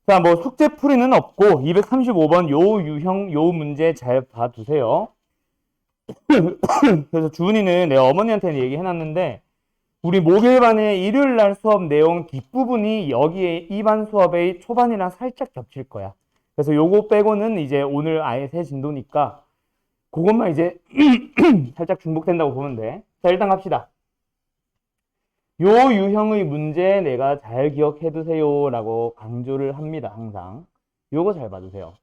자, 뭐 숙제 풀이는 없고 235번 요 유형 요 문제 잘 봐두세요. 그래서 주은이는 내가 어머니한테는 얘기해놨는데 우리 목요일반의 일요일날 수업 내용 뒷부분이 여기에 이반 수업의 초반이랑 살짝 겹칠 거야. 그래서 요거 빼고는 이제 오늘 아예 새 진도니까 그것만 이제 살짝 중복된다고 보면 돼. 자, 일단 갑시다. 요 유형의 문제 내가 잘 기억해 두세요 라고 강조를 합니다. 항상 요거 잘 봐주세요.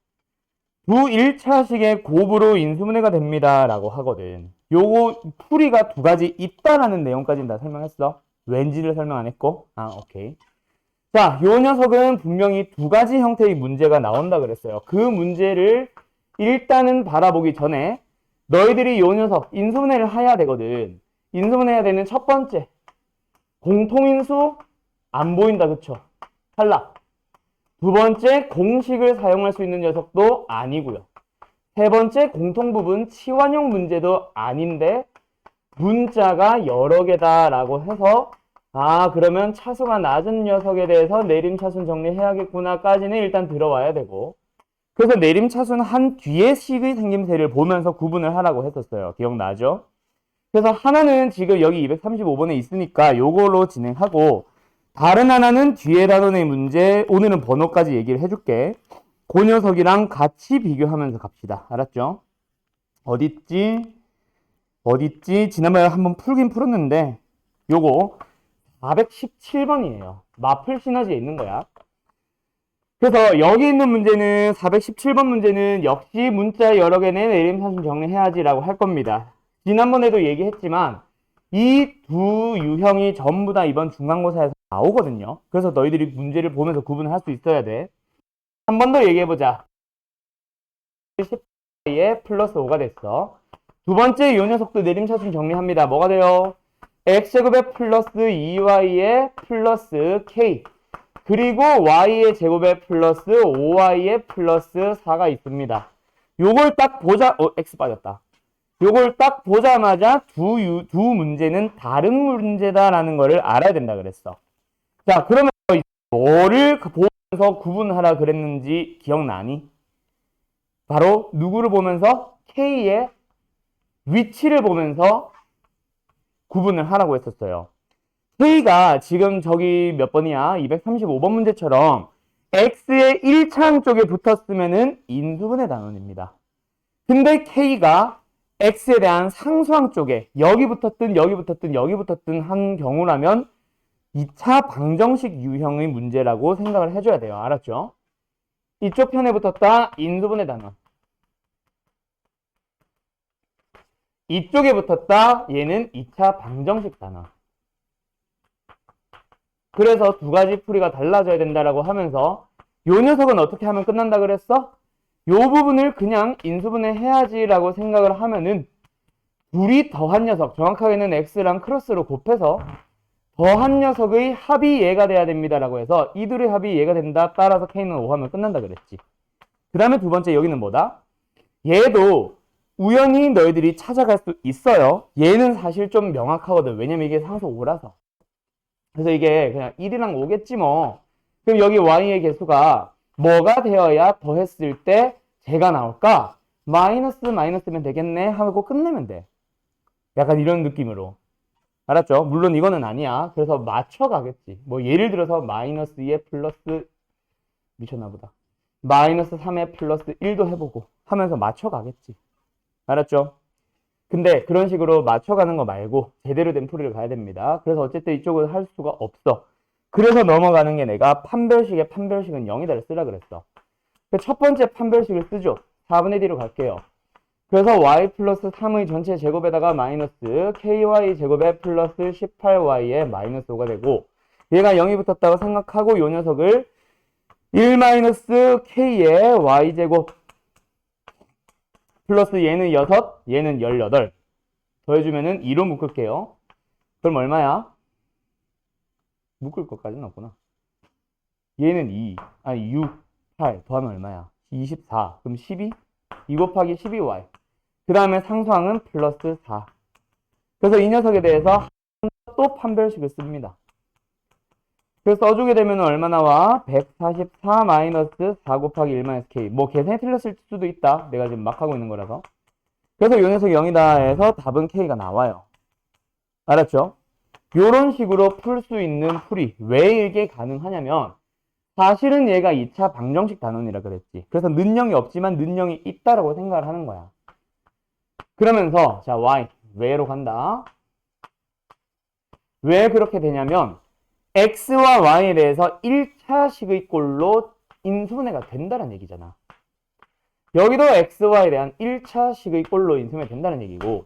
두 1차식의 곱으로 인수분해가 됩니다 라고 하거든. 요거 풀이가 두 가지 있다라는 내용까지는 다 설명했어. 왠지를 설명 안 했고. 오케이. 자, 요 녀석은 분명히 두 가지 형태의 문제가 나온다 그랬어요. 그 문제를 일단은 바라보기 전에 너희들이 요 녀석 인수분해를 해야 되거든. 인수분해해야 되는 첫 번째 공통인수 안 보인다. 그쵸? 탈락. 두 번째 공식을 사용할 수 있는 녀석도 아니고요. 세 번째 공통부분 치환형 문제도 아닌데 문자가 여러 개다 라고 해서 그러면 차수가 낮은 녀석에 대해서 내림차순 정리해야겠구나 까지는 일단 들어와야 되고, 그래서 내림차순 한 뒤에 식의 생김새를 보면서 구분을 하라고 했었어요. 기억나죠? 그래서 하나는 지금 여기 235번에 있으니까 요걸로 진행하고, 다른 하나는 뒤에 단원의 문제, 오늘은 번호까지 얘기를 해줄게. 그 녀석이랑 같이 비교하면서 갑시다. 알았죠? 어딨지? 지난번에 한번 풀긴 풀었는데 요거 417번이에요. 마플 시너지에 있는 거야. 그래서 여기 있는 문제는 417번 문제는 역시 문자 여러 개는 내림차순 정리해야지 라고 할 겁니다. 지난번에도 얘기했지만 이 두 유형이 전부 다 이번 중간고사에서 나오거든요. 그래서 너희들이 문제를 보면서 구분을 할 수 있어야 돼. 한 번 더 얘기해보자. 10에 플러스 5가 됐어. 두 번째 이 녀석도 내림차순 정리합니다. 뭐가 돼요? x제곱에 플러스 2y에 플러스 k, 그리고 y의 제곱에 플러스 5y에 플러스 4가 있습니다. 요걸 딱 보자. x 빠졌다. 요걸 딱 보자마자 두 문제는 다른 문제다라는 거를 알아야 된다 그랬어. 자, 그러면 뭐를 보면서 구분하라 그랬는지 기억나니? 바로 누구를 보면서? K의 위치를 보면서 구분을 하라고 했었어요. K가 지금 저기 몇 번이야? 235번 문제처럼 X의 1차항 쪽에 붙었으면은 인수분해 단원입니다. 근데 K가 X에 대한 상수항 쪽에 여기 붙었든 여기 붙었든 여기 붙었든 한 경우라면 2차 방정식 유형의 문제라고 생각을 해줘야 돼요. 알았죠? 이쪽 편에 붙었다 인수분해 단원, 이쪽에 붙었다 얘는 2차 방정식 단원. 그래서 두 가지 풀이가 달라져야 된다라고 하면서 요 녀석은 어떻게 하면 끝난다 그랬어? 요 부분을 그냥 인수분해 해야지라고 생각을 하면은 둘이 더한 녀석, 정확하게는 x랑 크로스로 곱해서 더한 녀석의 합이 얘가 돼야 됩니다라고 해서 이둘의 합이 얘가 된다. 따라서 k는 5 하면 끝난다 그랬지. 그 다음에 두 번째 여기는 뭐다? 얘도 우연히 너희들이 찾아갈 수 있어요. 얘는 사실 좀 명확하거든. 왜냐면 이게 상수 5라서. 그래서 이게 그냥 1이랑 5겠지 뭐. 그럼 여기 y의 개수가 뭐가 되어야 더했을 때 제가 나올까? 마이너스면 되겠네 하고 끝내면 돼. 약간 이런 느낌으로. 알았죠? 물론 이거는 아니야. 그래서 맞춰가겠지. 뭐 예를 들어서 마이너스 2에 플러스, 미쳤나보다. 마이너스 3에 플러스 1도 해보고 하면서 맞춰가겠지. 알았죠? 근데 그런 식으로 맞춰가는 거 말고 제대로 된 풀이를 가야 됩니다. 그래서 어쨌든 이쪽은 할 수가 없어. 그래서 넘어가는 게 내가 판별식의 판별식은 0이다를 쓰라 그랬어. 첫 번째 판별식을 쓰죠. 4분의 D로 갈게요. 그래서 y 플러스 3의 전체 제곱에다가 마이너스 ky 제곱에 플러스 18y에 마이너스 5가 되고, 얘가 0이 붙었다고 생각하고 요 녀석을 1 마이너스 k의 y제곱 플러스 얘는 6, 얘는 18 더해주면은 2로 묶을게요. 그럼 얼마야? 묶을 것까지는 없구나. 얘는 2, 6, 8 더하면 얼마야? 24. 그럼 12? 2 곱하기 12y. 그 다음에 상수항은 플러스 4. 그래서 이 녀석에 대해서 또 판별식을 씁니다. 그래서 써주게 되면 얼마 나와? 144 마이너스 4 곱하기 1 마이너스 k. 뭐 계산이 틀렸을 수도 있다. 내가 지금 막 하고 있는 거라서. 그래서 요 녀석이 0이다 해서 답은 k가 나와요. 알았죠? 요런 식으로 풀 수 있는 풀이 왜 이게 가능하냐면 사실은 얘가 2차 방정식 단원이라 그랬지. 그래서 는영이 없지만 는영이 있다라고 생각을 하는 거야. 그러면서 자 y 왜로 간다. 왜 그렇게 되냐면 x와 y에 대해서 1차식의 꼴로 인수분해가 된다는 얘기잖아. 여기도 xy에 대한 1차식의 꼴로 인수분해가 된다는 얘기고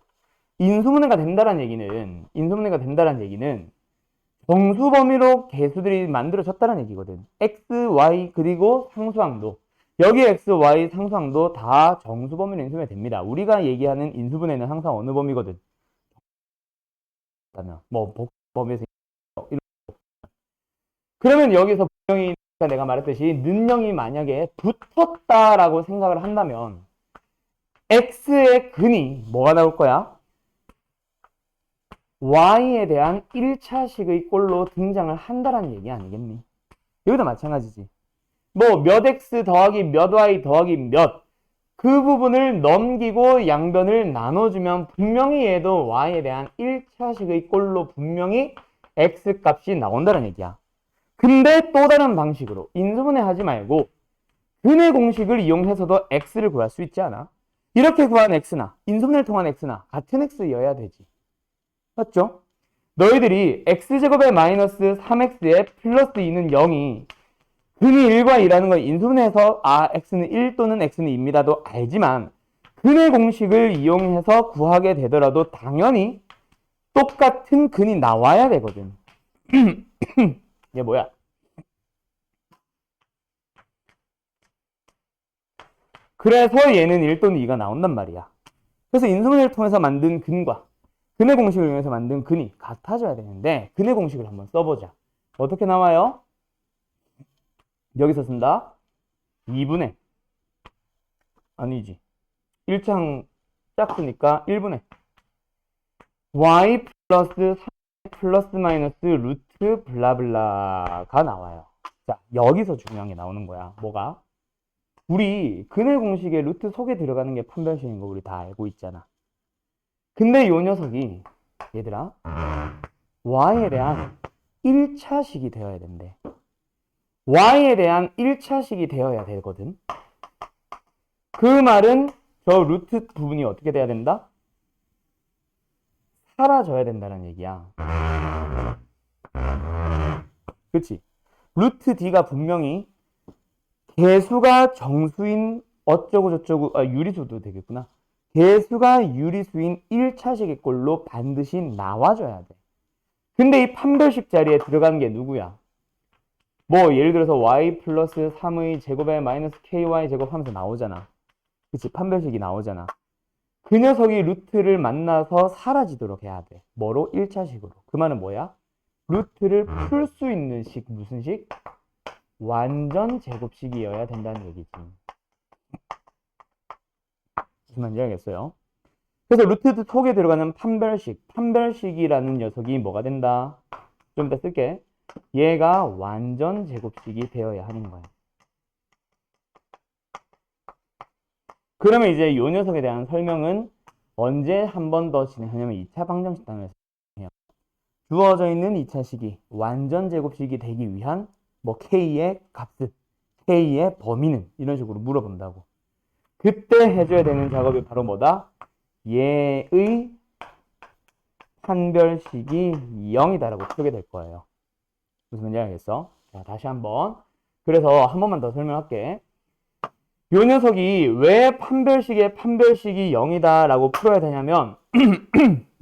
인수분해가 된다는 얘기는 정수 범위로 개수들이 만들어졌다는 얘기거든. x, y 그리고 상수항도 여기 x, y 상수항도 다 정수 범위로 인수분해 됩니다. 우리가 얘기하는 인수분해는 항상 어느 범위거든. 뭐 범위에서 그러면 여기서 분명히 내가 말했듯이 는영이 만약에 붙었다라고 생각을 한다면 x의 근이 뭐가 나올 거야? y에 대한 1차식의 꼴로 등장을 한다는 얘기 아니겠니? 여기도 마찬가지지. 뭐 몇 x 더하기 몇 y 더하기 몇 그 부분을 넘기고 양변을 나눠주면 분명히 얘도 y에 대한 1차식의 꼴로 분명히 x 값이 나온다는 얘기야. 근데 또 다른 방식으로 인수분해 하지 말고 근의 공식을 이용해서도 x를 구할 수 있지 않아? 이렇게 구한 x나 인수분해를 통한 x나 같은 x여야 되지. 맞죠? 너희들이 x제곱에 마이너스 3x에 플러스 2는 0이 근이 1과 2라는 건 인수분해해서 x는 1 또는 x는 2입니다도 알지만 근의 공식을 이용해서 구하게 되더라도 당연히 똑같은 근이 나와야 되거든. 얘 뭐야? 그래서 얘는 1 또는 2가 나온단 말이야. 그래서 인수분해를 통해서 만든 근과 근의 공식을 이용해서 만든 근이 같아져야 되는데 근의 공식을 한번 써보자. 어떻게 나와요? 여기서 쓴다. 2분의 아니지. 1창 짝수니까 1분의 y 플러스 3 플러스 마이너스 루트 블라블라가 나와요. 자, 여기서 중요한 게 나오는 거야. 뭐가? 우리 근의 공식에 루트 속에 들어가는 게 판별식인 거 우리 다 알고 있잖아. 근데 요 녀석이 얘들아 y에 대한 1차식이 되어야 된대. y에 대한 1차식이 되어야 되거든. 그 말은 저 루트 부분이 어떻게 돼야 된다? 사라져야 된다는 얘기야. 그치? 루트 d가 분명히 개수가 정수인 어쩌고 저쩌고 유리수도 되겠구나. 개수가 유리수인 1차식의 꼴로 반드시 나와줘야 돼. 근데 이 판별식 자리에 들어가는 게 누구야? 뭐 예를 들어서 y 플러스 3의 제곱에 마이너스 ky 제곱 하면서 나오잖아. 그치? 판별식이 나오잖아. 그 녀석이 루트를 만나서 사라지도록 해야 돼. 뭐로? 1차식으로. 그 말은 뭐야? 루트를 풀 수 있는 식, 무슨 식? 완전 제곱식이어야 된다는 얘기지. 무슨 말인지 알겠어요? 그래서 루트 속에 들어가는 판별식이라는 녀석이 뭐가 된다? 좀 이따 쓸게. 얘가 완전 제곱식이 되어야 하는 거야. 그러면 이제 이 녀석에 대한 설명은 언제 한 번 더 진행하냐면 2차 방정식 단원에서 해요. 주어져 있는 2차식이 완전 제곱식이 되기 위한 뭐 k의 값은, k의 범위는 이런 식으로 물어본다고. 그때 해줘야 되는 작업이 바로 뭐다? 얘의 판별식이 0이다라고 풀게 될 거예요. 무슨 말인지 알겠어? 자, 다시 한번. 그래서 한 번만 더 설명할게. 요 녀석이 왜 판별식이 0이다라고 풀어야 되냐면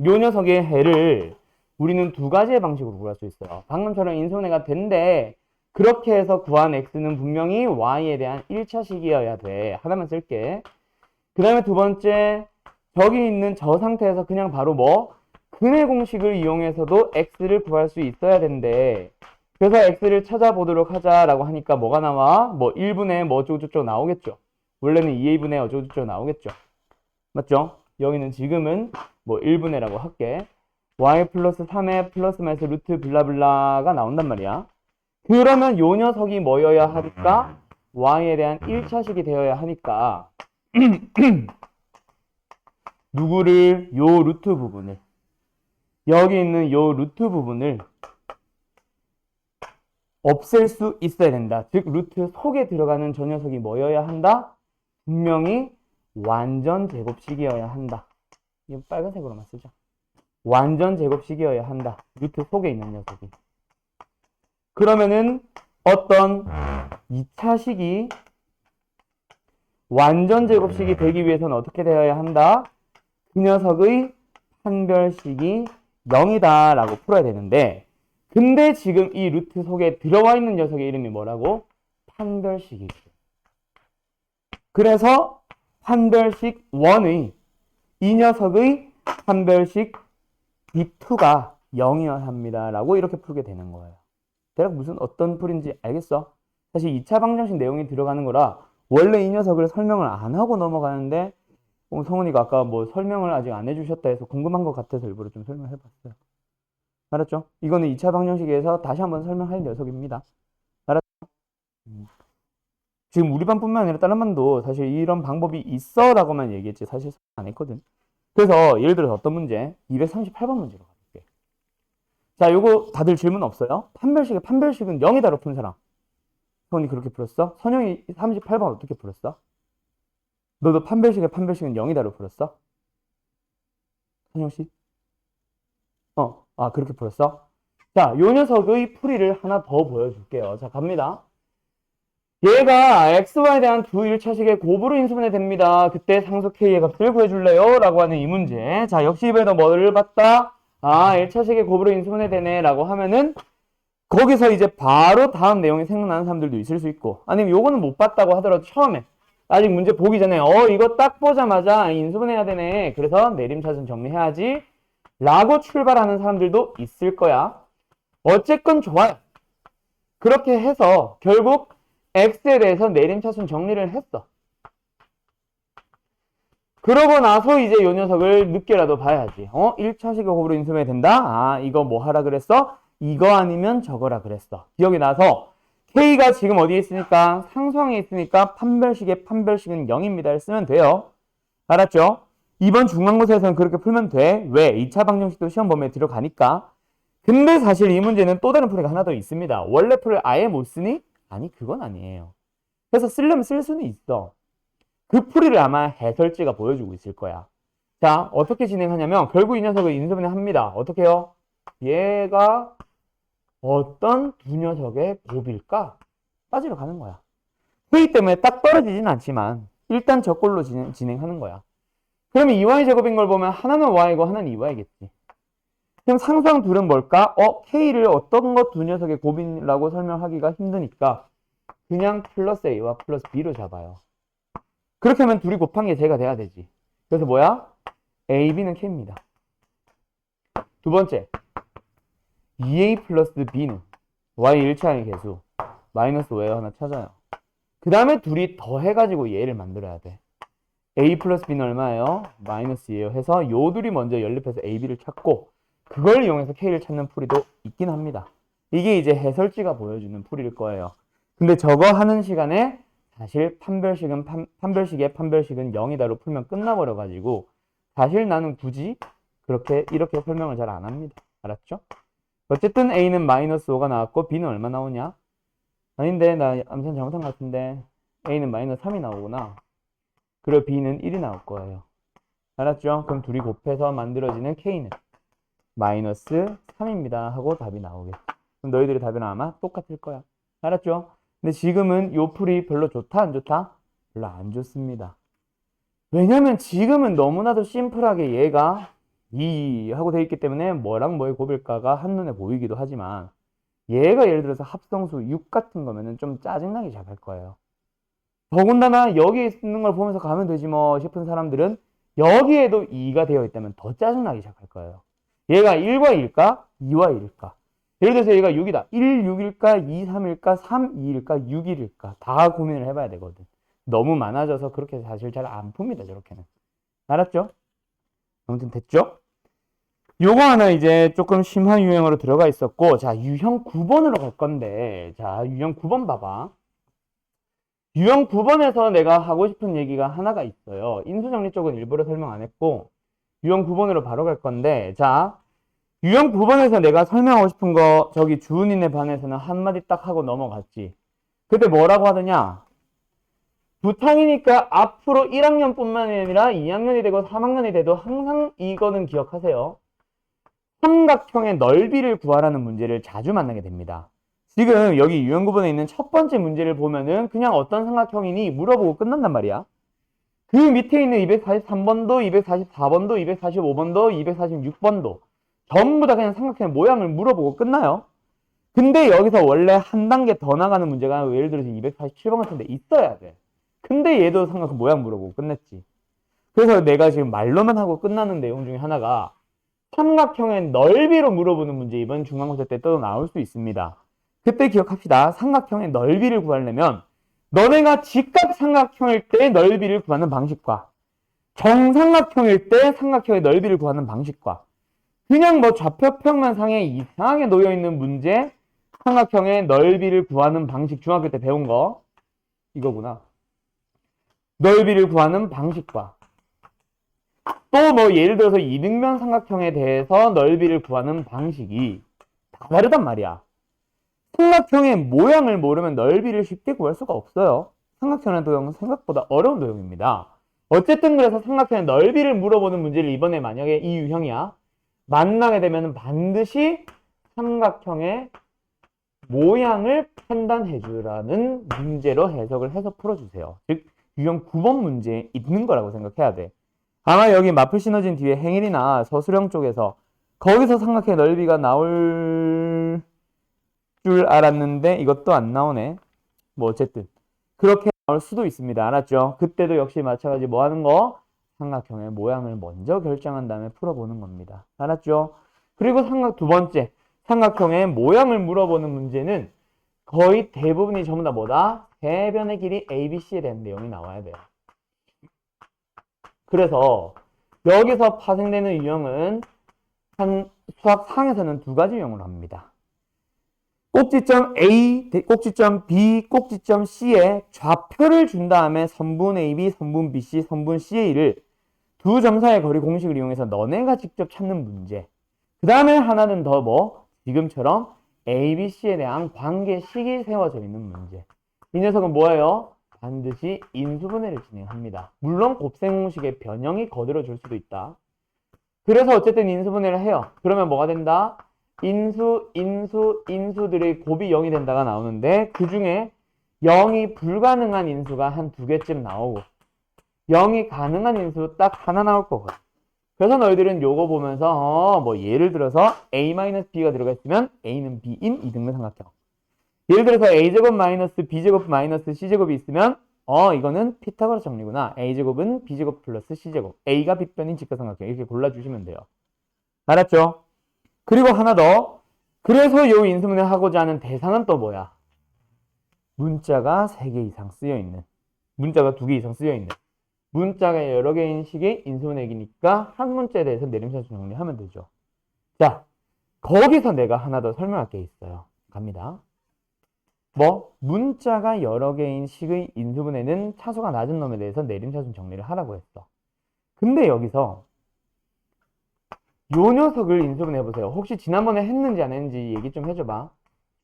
요 녀석의 해를 우리는 두 가지의 방식으로 구할 수 있어요. 방금처럼 인수분해가 된대. 그렇게 해서 구한 x는 분명히 y에 대한 1차식이어야 돼. 하나만 쓸게. 그 다음에 두 번째, 저기 있는 저 상태에서 그냥 바로 뭐? 근의 공식을 이용해서도 x를 구할 수 있어야 된대. 그래서 x를 찾아보도록 하자라고 하니까 뭐가 나와? 뭐 1분의 뭐 어쩌고저쩌고 나오겠죠. 원래는 2a분의 어쩌고저쩌고 나오겠죠. 맞죠? 여기는 지금은 뭐 1분의라고 할게. y 플러스 3의 플러스 마이너스 루트 블라블라가 나온단 말이야. 그러면 요 녀석이 뭐여야 하니까 y에 대한 1차식이 되어야 하니까 누구를? 요 루트 부분을, 여기 있는 요 루트 부분을 없앨 수 있어야 된다. 즉 루트 속에 들어가는 저 녀석이 뭐여야 한다? 분명히 완전 제곱식이어야 한다. 이거 빨간색으로만 쓰자. 완전 제곱식이어야 한다. 루트 속에 있는 녀석이. 그러면은 어떤 2차식이 완전 제곱식이 되기 위해서는 어떻게 되어야 한다? 그 녀석의 판별식이 0이다 라고 풀어야 되는데, 근데 지금 이 루트 속에 들어와 있는 녀석의 이름이 뭐라고? 판별식이죠. 그래서 판별식 1의 이 녀석의 판별식 B2가 0이어야 합니다 라고 이렇게 풀게 되는 거예요. 대략 무슨 어떤 풀인지 알겠어? 사실 2차 방정식 내용이 들어가는 거라 원래 이 녀석을 설명을 안 하고 넘어가는데 성훈이가 아까 뭐 설명을 아직 안 해주셨다 해서 궁금한 것 같아서 일부러 좀 설명을 해봤어요. 알았죠? 이거는 2차 방정식에서 다시 한번 설명할 녀석입니다. 알았죠? 지금 우리 반뿐만 아니라 다른 반도 사실 이런 방법이 있어 라고만 얘기했지 사실 안 했거든. 그래서 예를 들어서 어떤 문제? 238번 문제로 가볼게. 자, 요거 다들 질문 없어요? 판별식은 0이다로 푼 사람. 선이 그렇게 풀었어? 선영이 38번 어떻게 풀었어? 너도 판별식은 0이다로 풀었어? 선영씨? 그렇게 풀었어? 자, 요 녀석의 풀이를 하나 더 보여줄게요. 자, 갑니다. 얘가 xy에 대한 두 1차식의 곱으로 인수분해 됩니다. 그때 상수 k의 값을 구해줄래요? 라고 하는 이 문제. 자, 역시 이번에도 뭐를 봤다? 1차식의 곱으로 인수분해 되네 라고 하면은 거기서 이제 바로 다음 내용이 생각나는 사람들도 있을 수 있고, 아니면 요거는 못 봤다고 하더라도 처음에 아직 문제 보기 전에 이거 딱 보자마자 인수분해해야 되네, 그래서 내림차순 정리해야지 라고 출발하는 사람들도 있을 거야. 어쨌건 좋아요. 그렇게 해서 결국 x에 대해서 내림차순 정리를 했어. 그러고 나서 이제 요 녀석을 늦게라도 봐야지. 1차식의 곱으로 인수분해 된다? 이거 뭐 하라 그랬어? 이거 아니면 저거라 그랬어. 기억이 나서 k가 지금 어디에 있으니까? 상수항에 있으니까 판별식은 0입니다. 쓰면 돼요. 알았죠? 이번 중간고사에서는 그렇게 풀면 돼. 왜? 2차 방정식도 시험 범위에 들어가니까. 근데 사실 이 문제는 또 다른 풀이가 하나 더 있습니다. 원래 풀을 아예 못 쓰니? 아니, 그건 아니에요. 그래서 쓰려면 쓸 수는 있어. 그 풀이를 아마 해설지가 보여주고 있을 거야. 자, 어떻게 진행하냐면 결국 이 녀석을 인수분해 합니다. 어떻게 해요? 얘가 어떤 두 녀석의 곱일까? 따지러 가는 거야. 회의 때문에 딱 떨어지진 않지만 일단 저꼴로 진행하는 거야. 그러면 2y제곱인 걸 보면 하나는 y고 하나는 2y겠지. 그럼 상수항 둘은 뭘까? k를 어떤 것 두 녀석의 곱이라고 설명하기가 힘드니까 그냥 플러스 a와 플러스 b로 잡아요. 그렇게 하면 둘이 곱한 게 제가 돼야 되지. 그래서 뭐야? a, b는 k입니다. 두 번째, 2a 플러스 b는 y 1차의 개수 마이너스 5에 하나 찾아요. 그 다음에 둘이 더해가지고 얘를 만들어야 돼. a 플러스 b는 얼마예요? 마이너스 2예요. 해서 요 둘이 먼저 연립해서 a, b를 찾고 그걸 이용해서 k를 찾는 풀이도 있긴 합니다. 이게 이제 해설지가 보여주는 풀이일 거예요. 근데 저거 하는 시간에 사실 판별식의 판별식은 0이다로 풀면 끝나버려가지고 사실 나는 굳이 이렇게 설명을 잘 안 합니다. 알았죠? 어쨌든 a는 마이너스 5가 나왔고 b는 얼마 나오냐? 아닌데 나 암산 잘못한 것 같은데 a는 마이너스 3이 나오구나. 그리고 b는 1이 나올 거예요. 알았죠? 그럼 둘이 곱해서 만들어지는 k는 마이너스 3입니다 하고 답이 나오겠지. 그럼 너희들의 답은 아마 똑같을 거야. 알았죠? 근데 지금은 요 풀이 별로 좋다 안 좋다? 별로 안 좋습니다. 왜냐면 지금은 너무나도 심플하게 얘가 2 하고 돼 있기 때문에 뭐랑 뭐의 곱일까가 한눈에 보이기도 하지만 얘가 예를 들어서 합성수 6 같은 거면은 좀 짜증나기 시작할 거예요. 더군다나 여기 있는 걸 보면서 가면 되지 뭐 싶은 사람들은 여기에도 2가 되어 있다면 더 짜증나기 시작할 거예요. 얘가 1과 1일까? 2와 1일까? 예를 들어서 얘가 6이다. 1, 6일까? 2, 3일까? 3, 2일까? 6일일까? 다 고민을 해봐야 되거든. 너무 많아져서 그렇게 사실 잘 안 풉니다. 저렇게는. 알았죠? 아무튼 됐죠? 요거 하나 이제 조금 심한 유형으로 들어가 있었고, 자, 유형 9번으로 갈 건데, 자, 유형 9번 봐봐. 유형 9번에서 내가 하고 싶은 얘기가 하나가 있어요. 인수정리 쪽은 일부러 설명 안 했고, 유형 9번으로 바로 갈 건데, 자, 유형 9번에서 내가 설명하고 싶은 거, 저기 주은이네 반에서는 한마디 딱 하고 넘어갔지. 그때 뭐라고 하더냐? 부탕이니까 앞으로 1학년뿐만 아니라 2학년이 되고 3학년이 돼도 항상 이거는 기억하세요. 삼각형의 넓이를 구하라는 문제를 자주 만나게 됩니다. 지금 여기 유형 9번에 있는 첫 번째 문제를 보면은 그냥 어떤 삼각형이니 물어보고 끝난단 말이야. 그 밑에 있는 243번도, 244번도, 245번도, 246번도 전부 다 그냥 삼각형의 모양을 물어보고 끝나요. 근데 여기서 원래 한 단계 더 나가는 문제가 예를 들어서 247번 같은 데 있어야 돼. 근데 얘도 삼각형 모양 물어보고 끝냈지. 그래서 내가 지금 말로만 하고 끝나는 내용 중에 하나가 삼각형의 넓이로 물어보는 문제 이번 중간고사 때 또 나올 수 있습니다. 그때 기억합시다. 삼각형의 넓이를 구하려면 너네가 직각삼각형일 때 넓이를 구하는 방식과 정삼각형일 때 삼각형의 넓이를 구하는 방식과 그냥 뭐 좌표평면상에 이상하게 놓여있는 문제 삼각형의 넓이를 구하는 방식 중학교 때 배운 거 이거구나. 넓이를 구하는 방식과 또 뭐 예를 들어서 이등변 삼각형에 대해서 넓이를 구하는 방식이 다 다르단 말이야. 삼각형의 모양을 모르면 넓이를 쉽게 구할 수가 없어요. 삼각형의 도형은 생각보다 어려운 도형입니다. 어쨌든 그래서 삼각형의 넓이를 물어보는 문제를 이번에 만약에 이 유형이야. 만나게 되면 반드시 삼각형의 모양을 판단해 주라는 문제로 해석을 해서 풀어주세요. 즉 유형 9번 문제에 있는 거라고 생각해야 돼. 아마 여기 마플 시너진 뒤에 행일이나 서술형 쪽에서 거기서 삼각형의 넓이가 나올 줄 알았는데 이것도 안 나오네. 뭐 어쨌든 그렇게 나올 수도 있습니다. 알았죠? 그때도 역시 마찬가지 뭐 하는 거? 삼각형의 모양을 먼저 결정한 다음에 풀어보는 겁니다. 알았죠? 그리고 두 번째 삼각형의 모양을 물어보는 문제는 거의 대부분이 전부 다 뭐다? 대변의 길이 ABC에 대한 내용이 나와야 돼요. 그래서 여기서 파생되는 유형은 한 수학상에서는 두 가지 유형으로 합니다. 꼭지점 A, 꼭지점 B, 꼭지점 C에 좌표를 준 다음에 선분 AB, 선분 BC, 선분 CA를 두 점 사이의 거리 공식을 이용해서 너네가 직접 찾는 문제. 그 다음에 하나는 더 뭐? 지금처럼 ABC에 대한 관계식이 세워져 있는 문제. 이 녀석은 뭐예요? 반드시 인수분해를 진행합니다. 물론 곱셈 공식의 변형이 거들어질 수도 있다. 그래서 어쨌든 인수분해를 해요. 그러면 뭐가 된다? 인수들의 곱이 0이 된다가 나오는데 그 중에 0이 불가능한 인수가 한 두 개쯤 나오고 0이 가능한 인수 딱 하나 나올 거거든. 그래서 너희들은 요거 보면서 뭐 예를 들어서 a-b가 들어가 있으면 a는 b인 이등변 삼각형. 예를 들어서 a제곱 마이너스 b제곱 마이너스 c제곱이 있으면 이거는 피타고라스 정리구나. a제곱은 b제곱 플러스 c제곱. a가 빗변인 직각삼각형. 이렇게 골라주시면 돼요. 알았죠? 그리고 하나 더. 그래서 요 인수분해 하고자 하는 대상은 또 뭐야? 문자가 3개 이상 쓰여있는. 문자가 2개 이상 쓰여있는. 문자가 여러 개인 식의 인수분해기니까 한 문자에 대해서 내림차순 정리하면 되죠. 자, 거기서 내가 하나 더 설명할 게 있어요. 갑니다. 뭐 문자가 여러 개인 식의 인수분해는 차수가 낮은 놈에 대해서 내림차순 정리를 하라고 했어. 근데 여기서 요 녀석을 인수분해 해보세요. 혹시 지난번에 했는지 안 했는지 얘기 좀 해줘봐.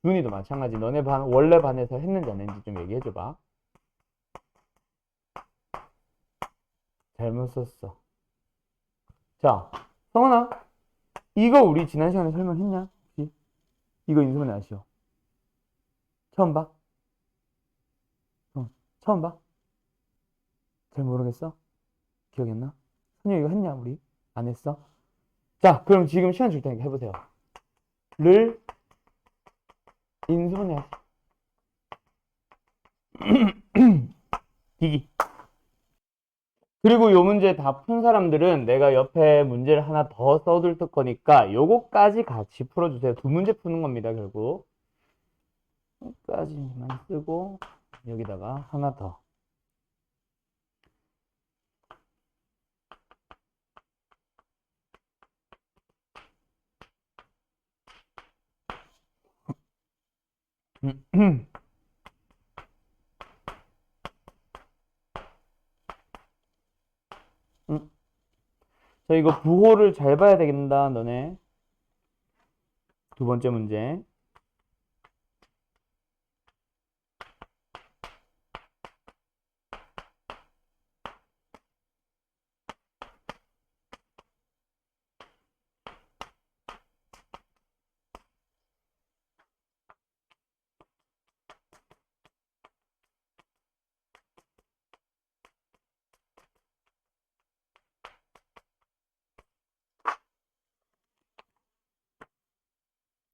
준이도 마찬가지. 너네 반 원래 반에서 했는지 안 했는지 좀 얘기해줘봐. 잘못 썼어. 자, 성원아, 이거 우리 지난 시간에 설명했냐? 혹시? 이거 인수분해 아시오? 처음 봐? 처음 봐? 잘 모르겠어? 기억이 안 나? 선영 이거 했냐 우리? 안 했어? 자, 그럼 지금 시간 줄 테니까 해보세요. 를 인수분해 기기 그리고 요 문제 다 푼 사람들은 내가 옆에 문제를 하나 더 써둘 거니까 요거까지 같이 풀어주세요. 두 문제 푸는 겁니다, 결국. 까지만 쓰고 여기다가 하나 더. 자, 이거 부호를 잘 봐야 되겠다, 너네. 두 번째 문제.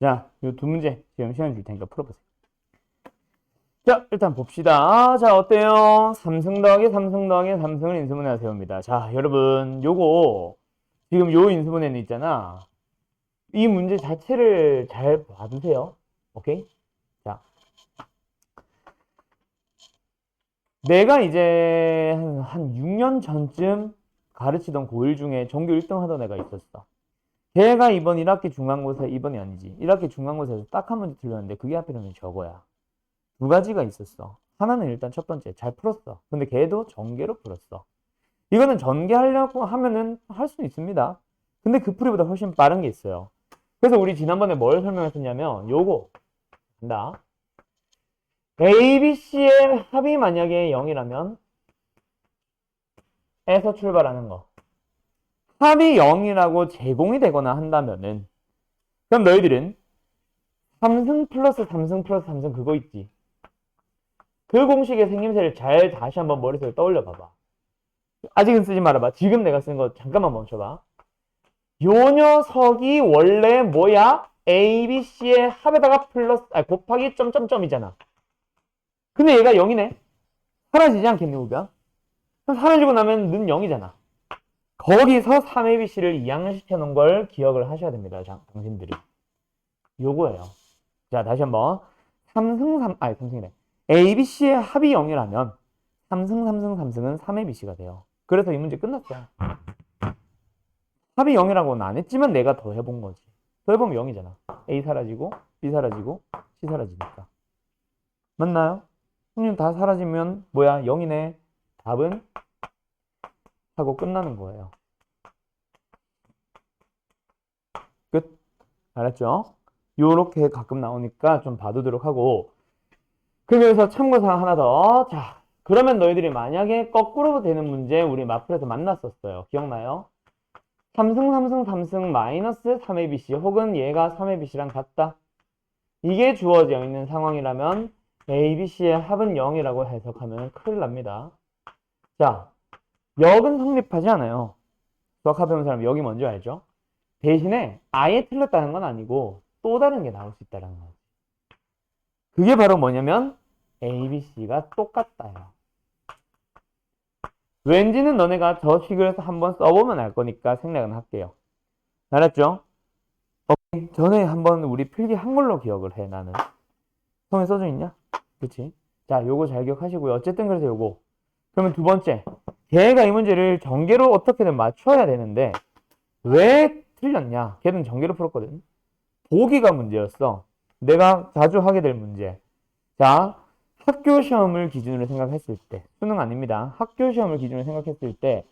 자, 요 두 문제 지금 시간 줄 테니까 풀어보세요. 자, 일단 봅시다. 자, 어때요? 3승 더하기 3승 더하기 3승을 인수분해에 세웁니다. 자, 여러분, 요거 지금 요 인수분해는 있잖아. 이 문제 자체를 잘 봐두세요. 오케이? 자, 내가 이제 한 6년 전쯤 가르치던 고1 중에 전교 1등 하던 애가 있었어. 걔가 이번 1학기 중간고사, 이번이 아니지. 1학기 중간고사에서 딱 한 문제 틀렸는데 그게 하필이면 저거야. 두 가지가 있었어. 하나는 일단 첫 번째 잘 풀었어. 근데 걔도 전개로 풀었어. 이거는 전개하려고 하면은 할 수 있습니다. 근데 그 풀이보다 훨씬 빠른 게 있어요. 그래서 우리 지난번에 뭘 설명했었냐면 요거 간다. ABC의 합이 만약에 0이라면 에서 출발하는 거. 합이 0이라고 제공이 되거나 한다면은 그럼 너희들은 3승 플러스 3승 플러스 3승 그거 있지. 그 공식의 생김새를 잘 다시 한번 머릿속에 떠올려 봐봐. 아직은 쓰지 말아봐. 지금 내가 쓴 거 잠깐만 멈춰봐. 요 녀석이 원래 뭐야? ABC의 합에다가 플러스 곱하기 점점점이잖아. 근데 얘가 0이네. 사라지지 않겠니 우리가? 그럼 사라지고 나면 는 0이잖아. 거기서 3ABC를 이항시켜 놓은 걸 기억을 하셔야 됩니다. 당신들이. 요거예요. 자, 다시 한번. 3승이래. ABC의 합이 0이라면 3승, 3승, 3승은 3ABC가 돼요. 그래서 이 문제 끝났어. 합이 0이라고는 안 했지만 내가 더 해본 거지. 더 해보면 0이잖아. A 사라지고, B 사라지고, C 사라지니까. 맞나요? 형님 다 사라지면 뭐야? 0이네. 답은 하고 끝나는 거예요. 끝. 알았죠? 요렇게 가끔 나오니까 좀 봐두도록 하고. 그러면서 참고사항 하나 더. 자, 그러면 너희들이 만약에 거꾸로 되는 문제 우리 마플에서 만났었어요. 기억나요? 3승, 3승, 3승 마이너스 3ABC 혹은 얘가 3ABC랑 같다. 이게 주어져 있는 상황이라면 ABC의 합은 0이라고 해석하면 큰일 납니다. 자, 역은 성립하지 않아요. 수학학 배운 사람 역이 뭔지 알죠? 대신에 아예 틀렸다는 건 아니고 또 다른 게 나올 수 있다는 거예요. 그게 바로 뭐냐면 ABC가 똑같다요. 왠지는 너네가 저 식을 한번 써보면 알 거니까 생략은 할게요. 알았죠? 전에 한번 우리 필기 한글로 기억을 해, 나는. 성에 써져 있냐? 그치? 자, 요거 잘 기억하시고요. 어쨌든 그래서 요거. 그러면 두 번째. 걔가 이 문제를 전개로 어떻게든 맞춰야 되는데, 왜 틀렸냐? 걔는 전개로 풀었거든. 보기가 문제였어. 내가 자주 하게 될 문제. 자, 학교 시험을 기준으로 생각했을 때, 수능 아닙니다. 학교 시험을 기준으로 생각했을 때,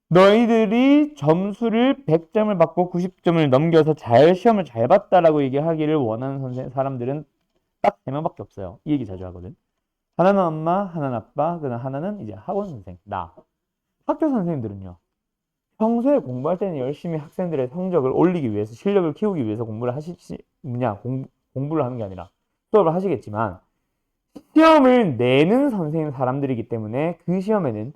너희들이 점수를 100점을 받고 90점을 넘겨서 시험을 잘 봤다라고 얘기하기를 원하는 사람들은 딱 3명밖에 없어요. 이 얘기 자주 하거든. 하나는 엄마, 하나는 아빠, 그다음 하나는 이제 학원 선생, 나. 학교 선생님들은요. 평소에 공부할 때는 열심히 학생들의 성적을 올리기 위해서, 실력을 키우기 위해서 공부를 공부를 하는 게 아니라 수업을 하시겠지만, 시험을 내는 선생님 사람들이기 때문에 그 시험에는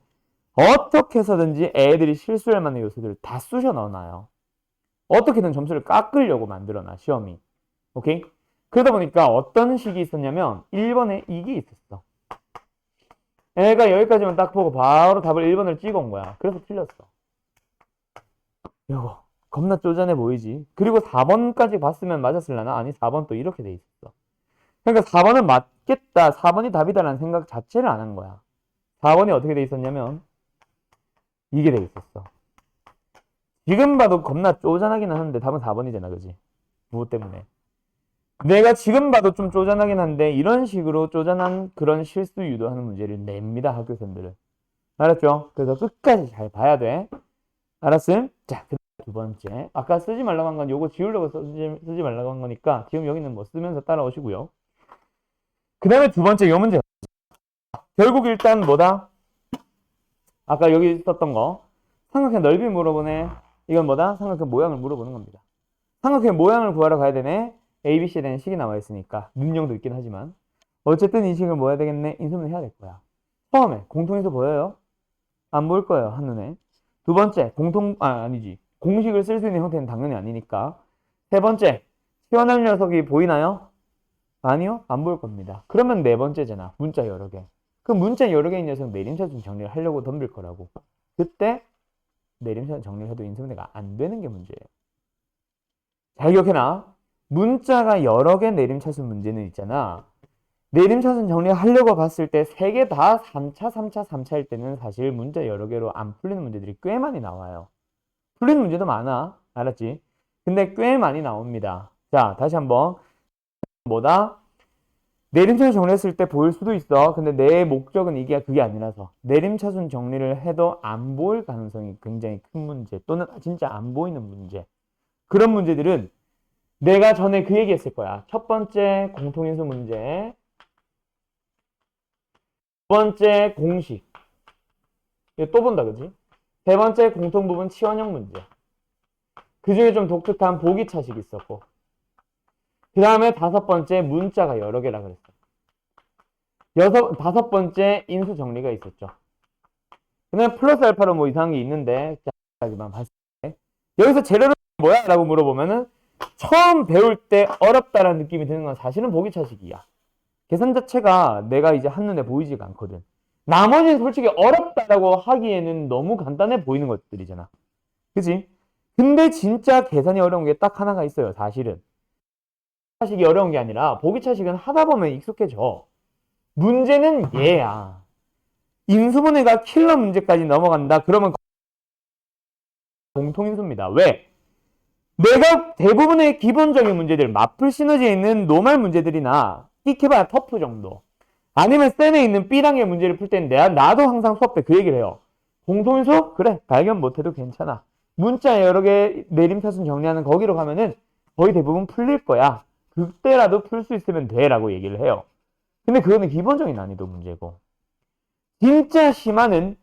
어떻게 해서든지 애들이 실수할 만한 요소들을 다 쑤셔 넣어놔요. 어떻게든 점수를 깎으려고 만들어놔, 시험이. 오케이? 그러다 보니까 어떤 식이 있었냐면 1번에 이게 있었어. 애가 여기까지만 딱 보고 바로 답을 1번을 찍어온 거야. 그래서 틀렸어. 요거 겁나 쪼잔해 보이지? 그리고 4번까지 봤으면 맞았을라나? 아니 4번 또 이렇게 돼 있었어. 그러니까 4번은 맞겠다, 4번이 답이다라는 생각 자체를 안 한 거야. 4번이 어떻게 돼 있었냐면 이게 돼 있었어. 지금 봐도 겁나 쪼잔하긴 하는데 답은 4번이잖아, 그지? 부호 때문에. 내가 지금 봐도 좀 쪼잔하긴 한데 이런 식으로 쪼잔한 그런 실수 유도하는 문제를 냅니다, 학교생들은. 알았죠? 그래서 끝까지 잘 봐야 돼. 알았음? 자, 두 번째. 아까 쓰지 말라고 한 건 요거 지우려고 쓰지 말라고 한 거니까 지금 여기는 뭐 쓰면서 따라오시고요. 그 다음에 두 번째 요 문제. 결국 일단 뭐다? 아까 여기 썼던 거. 삼각형 넓이 물어보네. 이건 뭐다? 삼각형 모양을 물어보는 겁니다. 삼각형 모양을 구하러 가야 되네. ABC에 대한 식이 나와 있으니까. 능력도 있긴 하지만. 어쨌든 이 식을 뭐 해야 되겠네? 인수분해 해야 될 거야. 처음에 공통에서 보여요? 안 보일 거예요, 한눈에. 두 번째, 아니지. 공식을 쓸 수 있는 형태는 당연히 아니니까. 세 번째, 시원할 녀석이 보이나요? 아니요? 안 보일 겁니다. 그러면 네 번째잖아. 문자 여러 개. 그 문자 여러 개인 녀석 내림차순 정리를 하려고 덤빌 거라고. 그때 내림차순 정리를 해도 인수분해가 안 되는 게 문제예요. 잘 기억해놔. 문자가 여러 개 내림차순 문제는 있잖아. 내림차순 정리하려고 봤을 때 세 개 다 3차, 3차, 3차일 때는 사실 문자 여러 개로 안 풀리는 문제들이 꽤 많이 나와요. 풀리는 문제도 많아. 알았지? 근데 꽤 많이 나옵니다. 자, 다시 한번. 뭐다? 내림차순 정리했을 때 보일 수도 있어. 근데 내 목적은 그게 아니라서. 내림차순 정리를 해도 안 보일 가능성이 굉장히 큰 문제. 또는 진짜 안 보이는 문제. 그런 문제들은 내가 전에 그 얘기 했을 거야. 첫 번째 공통인수 문제. 두 번째 공식. 이거 또 본다, 그지? 세 번째 공통부분 치환형 문제. 그 중에 좀 독특한 보기차식이 있었고. 그 다음에 다섯 번째 문자가 여러 개라 그랬어. 다섯 번째 인수 정리가 있었죠. 그다음에 플러스 알파로 뭐 이상한 게 있는데, 까지만 봤을 때. 여기서 재료는 뭐야? 라고 물어보면은, 처음 배울 때 어렵다라는 느낌이 드는 건 사실은 보기차식이야. 계산 자체가 내가 이제 한눈에 보이지가 않거든. 나머지는 솔직히 어렵다라고 하기에는 너무 간단해 보이는 것들이잖아. 그치? 근데 진짜 계산이 어려운 게 딱 하나가 있어요, 사실은. 차식이 어려운 게 아니라 보기차식은 하다 보면 익숙해져. 문제는 얘야. 인수분해가 킬러 문제까지 넘어간다. 그러면 공통인수입니다. 왜? 내가 대부분의 기본적인 문제들, 마플 시너지에 있는 노말 문제들이나 끽해봐야 터프 정도. 아니면 쌤에 있는 B랑의 문제를 풀 때는 나도 항상 수업 때 그 얘기를 해요. 공통인수? 그래, 발견 못해도 괜찮아. 문자 여러 개 내림차순 정리하는 거기로 가면은 거의 대부분 풀릴 거야. 그때라도 풀 수 있으면 돼 라고 얘기를 해요. 근데 그거는 기본적인 난이도 문제고. 진짜 심한은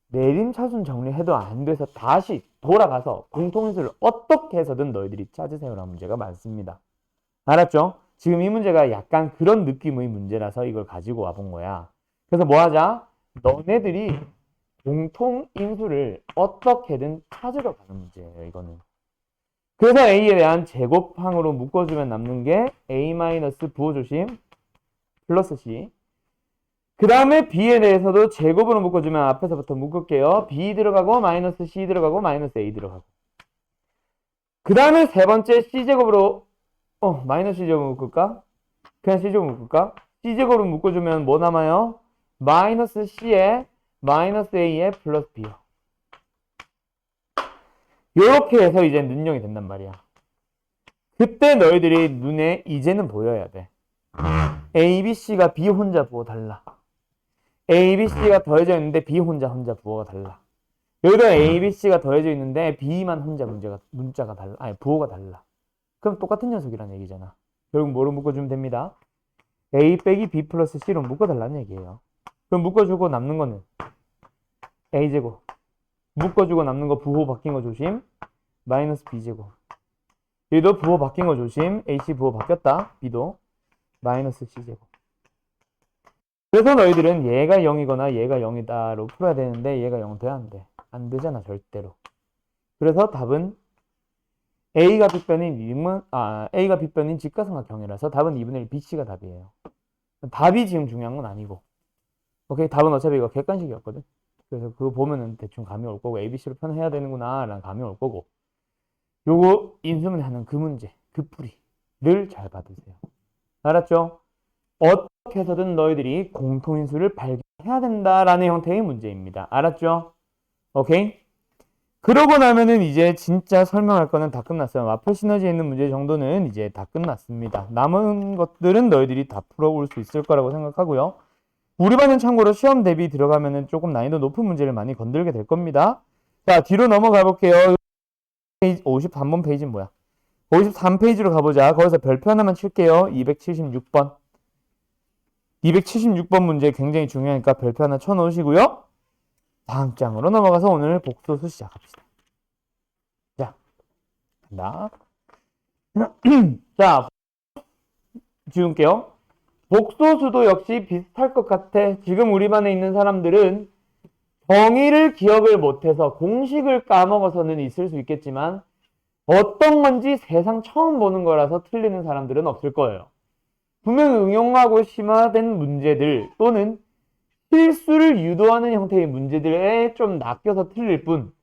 내림차순 정리해도 안 돼서 다시 돌아가서 공통인수를 어떻게 해서든 너희들이 찾으세요라는 문제가 많습니다. 알았죠? 지금 이 문제가 약간 그런 느낌의 문제라서 이걸 가지고 와본 거야. 그래서 뭐 하자? 너네들이 공통인수를 어떻게든 찾으러 가는 문제예요, 이거는. 그래서 A에 대한 제곱항으로 묶어주면 남는 게 A- 부호 조심 플러스 C. 그 다음에 B에 대해서도 제곱으로 묶어주면 앞에서부터 묶을게요. B 들어가고 마이너스 C 들어가고 마이너스 A 들어가고. 그 다음에 세 번째 C제곱으로 마이너스 C제곱 묶을까? 그냥 C제곱 묶을까? C제곱으로 묶어주면 뭐 남아요? 마이너스 C에 마이너스 A에 플러스 B요. 이렇게 해서 이제 능력이 된단 말이야. 그때 너희들이 눈에 이제는 보여야 돼. A, B, C가 B 혼자 부호 달라. A, B, C가 더해져 있는데 B 혼자 부호가 달라. 여기다 A, B, C가 더해져 있는데 B만 혼자 문자가 달라. 아니, 부호가 달라. 그럼 똑같은 녀석이란 얘기잖아. 결국 뭐로 묶어주면 됩니다. A 빼기 B 플러스 C로 묶어달라는 얘기예요. 그럼 묶어주고 남는 거는 A제곱. 묶어주고 남는 거 부호 바뀐 거 조심. 마이너스 B제곱. 얘도 부호 바뀐 거 조심. AC 부호 바뀌었다. B도 마이너스 C제곱. 그래서 너희들은 얘가 0이거나 얘가 0이다로 풀어야 되는데 얘가 0 돼야 안 돼. 안 되잖아, 절대로. 그래서 답은 A가 빗변인 직가삼각형이라서 답은 2분의 1 BC가 답이에요. 답이 지금 중요한 건 아니고 오케이, 답은 어차피 이거 객관식이었거든. 그래서 그거 보면은 대충 감이 올 거고, ABC로 표현해야 되는구나 라는 감이 올 거고, 요거 인수분해 하는 그 문제, 그 풀이를 잘 받으세요. 알았죠? 어떻게 해서든 너희들이 공통인수를 발견해야 된다라는 형태의 문제입니다. 알았죠? 오케이? 그러고 나면은 이제 진짜 설명할 거는 다 끝났어요. 마플 시너지에 있는 문제 정도는 이제 다 끝났습니다. 남은 것들은 너희들이 다 풀어올 수 있을 거라고 생각하고요. 우리 반은 참고로 시험 대비 들어가면은 조금 난이도 높은 문제를 많이 건들게 될 겁니다. 자, 뒤로 넘어가 볼게요. 53번 페이지는 뭐야? 53페이지로 가보자. 거기서 별표 하나만 칠게요. 276번. 276번 문제 굉장히 중요하니까 별표 하나 쳐놓으시고요. 다음 장으로 넘어가서 오늘 복소수 시작합시다. 자, 간다. 자, 지울게요. 복소수도 역시 비슷할 것 같아. 지금 우리 반에 있는 사람들은 정의를 기억을 못해서 공식을 까먹어서는 있을 수 있겠지만 어떤 건지 세상 처음 보는 거라서 틀리는 사람들은 없을 거예요. 분명 응용하고 심화된 문제들 또는 실수를 유도하는 형태의 문제들에 좀 낚여서 틀릴 뿐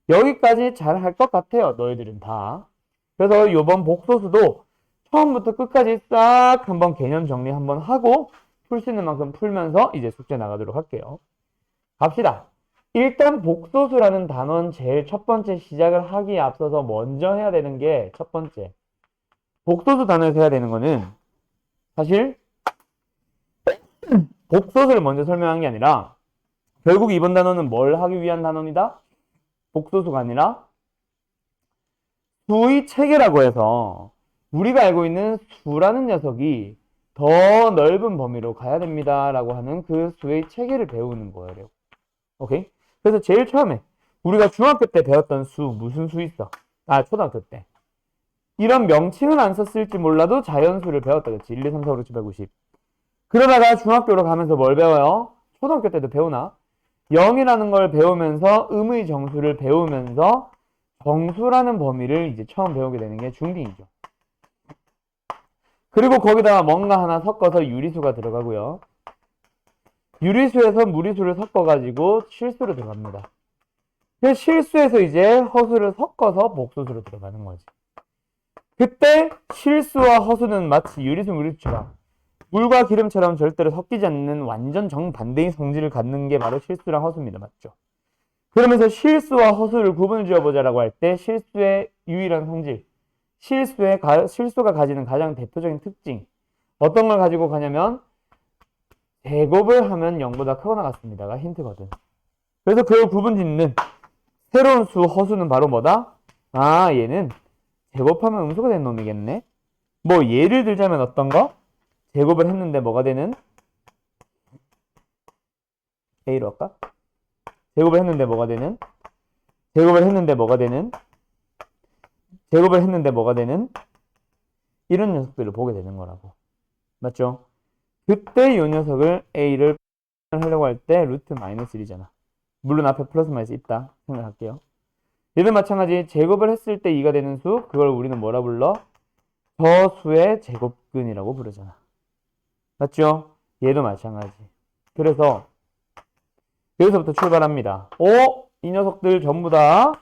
여기까지 잘 할 것 같아요. 너희들은 다. 그래서 이번 복소수도 처음부터 끝까지 싹 한번 개념 정리 한번 하고 풀 수 있는 만큼 풀면서 이제 숙제 나가도록 할게요. 갑시다. 일단 복소수라는 단원 제일 첫 번째 시작을 하기에 앞서서 먼저 해야 되는 게 첫 번째. 복소수 단원에서 해야 되는 거는 사실 복소수를 먼저 설명한 게 아니라 결국 이번 단원은 뭘 하기 위한 단원이다? 복소수가 아니라 수의 체계라고 해서 우리가 알고 있는 수라는 녀석이 더 넓은 범위로 가야 됩니다 라고 하는 그 수의 체계를 배우는 거예요. 오케이? 그래서 제일 처음에 우리가 중학교 때 배웠던 수, 무슨 수 있어? 아, 초등학교 때. 이런 명칭은 안 썼을지 몰라도 자연수를 배웠다 그랬지. 1, 2, 3, 4, 5, 6, 7, 8, 90. 그러다가 중학교로 가면서 뭘 배워요? 초등학교 때도 배우나? 0이라는 걸 배우면서 음의 정수를 배우면서 정수라는 범위를 이제 처음 배우게 되는 게 중딩이죠. 그리고 거기다가 뭔가 하나 섞어서 유리수가 들어가고요. 유리수에서 무리수를 섞어가지고 실수로 들어갑니다. 그 실수에서 이제 허수를 섞어서 복소수로 들어가는 거지. 그때 실수와 허수는 마치 유리수, 무리수처럼 물과 기름처럼 절대로 섞이지 않는 완전 정반대의 성질을 갖는 게 바로 실수랑 허수입니다. 맞죠? 그러면서 실수와 허수를 구분을 지어보자라고 할 때 실수의 유일한 성질, 실수가 가지는 가장 대표적인 특징 어떤 걸 가지고 가냐면 제곱을 하면 0보다 크거나 같습니다가 힌트거든. 그래서 그걸 구분 짓는 새로운 수 허수는 바로 뭐다? 아, 얘는 제곱하면 음수가 된 놈이겠네. 뭐 예를 들자면 어떤 거? 제곱을 했는데 뭐가 되는? A로 할까? 제곱을 했는데 뭐가 되는? 제곱을 했는데 뭐가 되는? 제곱을 했는데 뭐가 되는? 이런 녀석들을 보게 되는 거라고. 맞죠? 그때 이 녀석을 A를 하려고 할 때 루트 마이너스 1이잖아. 물론 앞에 플러스 마이너스 있다 생각할게요. 얘도 마찬가지 제곱을 했을 때 2가 되는 수 그걸 우리는 뭐라 불러? 저수의 제곱근이라고 부르잖아. 맞죠? 얘도 마찬가지. 그래서 여기서부터 출발합니다. 이 녀석들 전부 다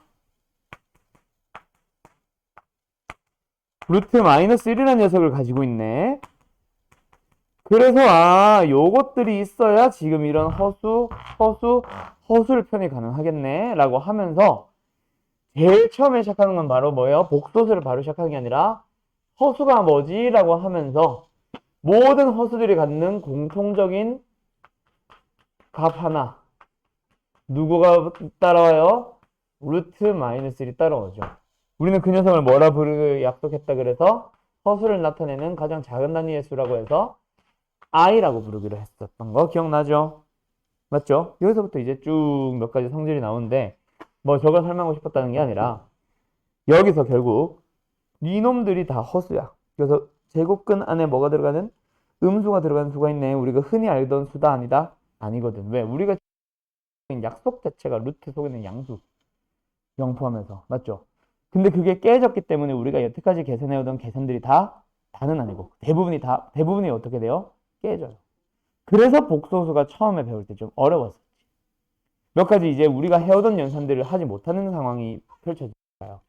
루트 마이너스 1이라는 녀석을 가지고 있네. 그래서 요것들이 있어야 지금 이런 허수를 표현이 가능하겠네 라고 하면서 제일 처음에 시작하는 건 바로 뭐예요? 복소수를 바로 시작하는 게 아니라 허수가 뭐지? 라고 하면서 모든 허수들이 갖는 공통적인 값 하나 누구가 따라와요? 루트 마이너스 1이 따라오죠. 우리는 그 녀석을 뭐라 부르 약속했다 그래서 허수를 나타내는 가장 작은 단위의 수라고 해서 i라고 부르기로 했었던 거 기억나죠? 맞죠? 여기서부터 이제 쭉 몇 가지 성질이 나오는데 뭐 저걸 설명하고 싶었다는 게 아니라 여기서 결국 이놈들이 다 허수야. 그래서 제곱근 안에 뭐가 들어가는? 음수가 들어가는 수가 있네. 우리가 흔히 알던 수다 아니다? 아니거든. 왜? 우리가 약속 자체가 루트 속에 있는 양수 0 포함해서 맞죠? 근데 그게 깨졌기 때문에 우리가 여태까지 계산해오던 계산들이 다는 아니고 대부분이 어떻게 돼요? 깨져요. 그래서 복소수가 처음에 배울 때 좀 어려웠어. 몇 가지 이제 우리가 해오던 연산들을 하지 못하는 상황이 펼쳐질까요?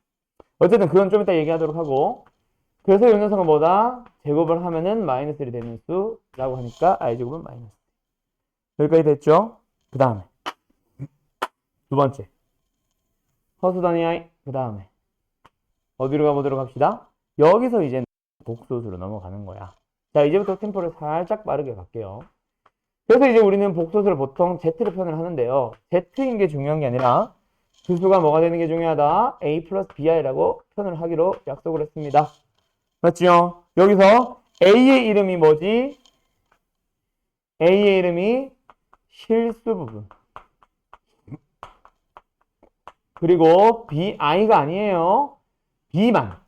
어쨌든 그건 좀 이따 얘기하도록 하고, 그래서 연산성은 뭐다? 제곱을 하면은 마이너스 1이 되는 수라고 하니까 i제곱은 마이너스. 여기까지 됐죠? 그 다음에 두 번째 허수 단위 i. 그 다음에 어디로 가보도록 합시다. 여기서 이제 복소수로 넘어가는 거야. 자, 이제부터 템포를 살짝 빠르게 갈게요. 그래서 이제 우리는 복소수를 보통 Z로 표현을 하는데요. Z인 게 중요한 게 아니라 그 수가 뭐가 되는 게 중요하다. A 플러스 BI라고 표현을 하기로 약속을 했습니다. 맞죠? 여기서 A의 이름이 뭐지? A의 이름이 실수 부분. 그리고 BI가 아니에요. B만.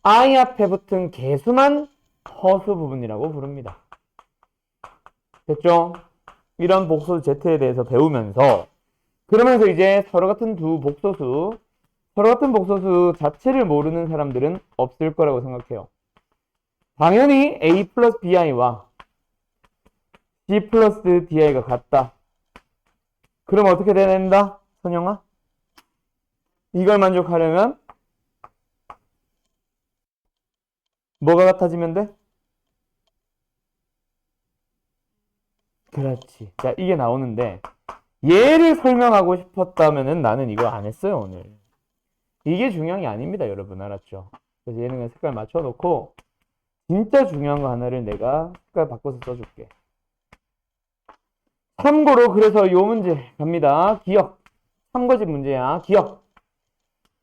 I 앞에 붙은 개수만 허수 부분이라고 부릅니다. 됐죠? 이런 복소수 Z에 대해서 배우면서 그러면서 이제 서로 같은 두 복소수, 서로 같은 복소수 자체를 모르는 사람들은 없을 거라고 생각해요. 당연히 A 플러스 BI와 C 플러스 DI가 같다. 그럼 어떻게 돼야 된다? 선영아? 이걸 만족하려면 뭐가 같아지면 돼? 그렇지. 자, 이게 나오는데 얘를 설명하고 싶었다면은 나는 이거 안 했어요, 오늘. 이게 중요한 게 아닙니다, 여러분. 알았죠? 그래서 얘는 그냥 색깔 맞춰놓고 진짜 중요한 거 하나를 내가 색깔 바꿔서 써줄게. 참고로 그래서 요 문제 갑니다. 기억. 참고집 문제야. 기억.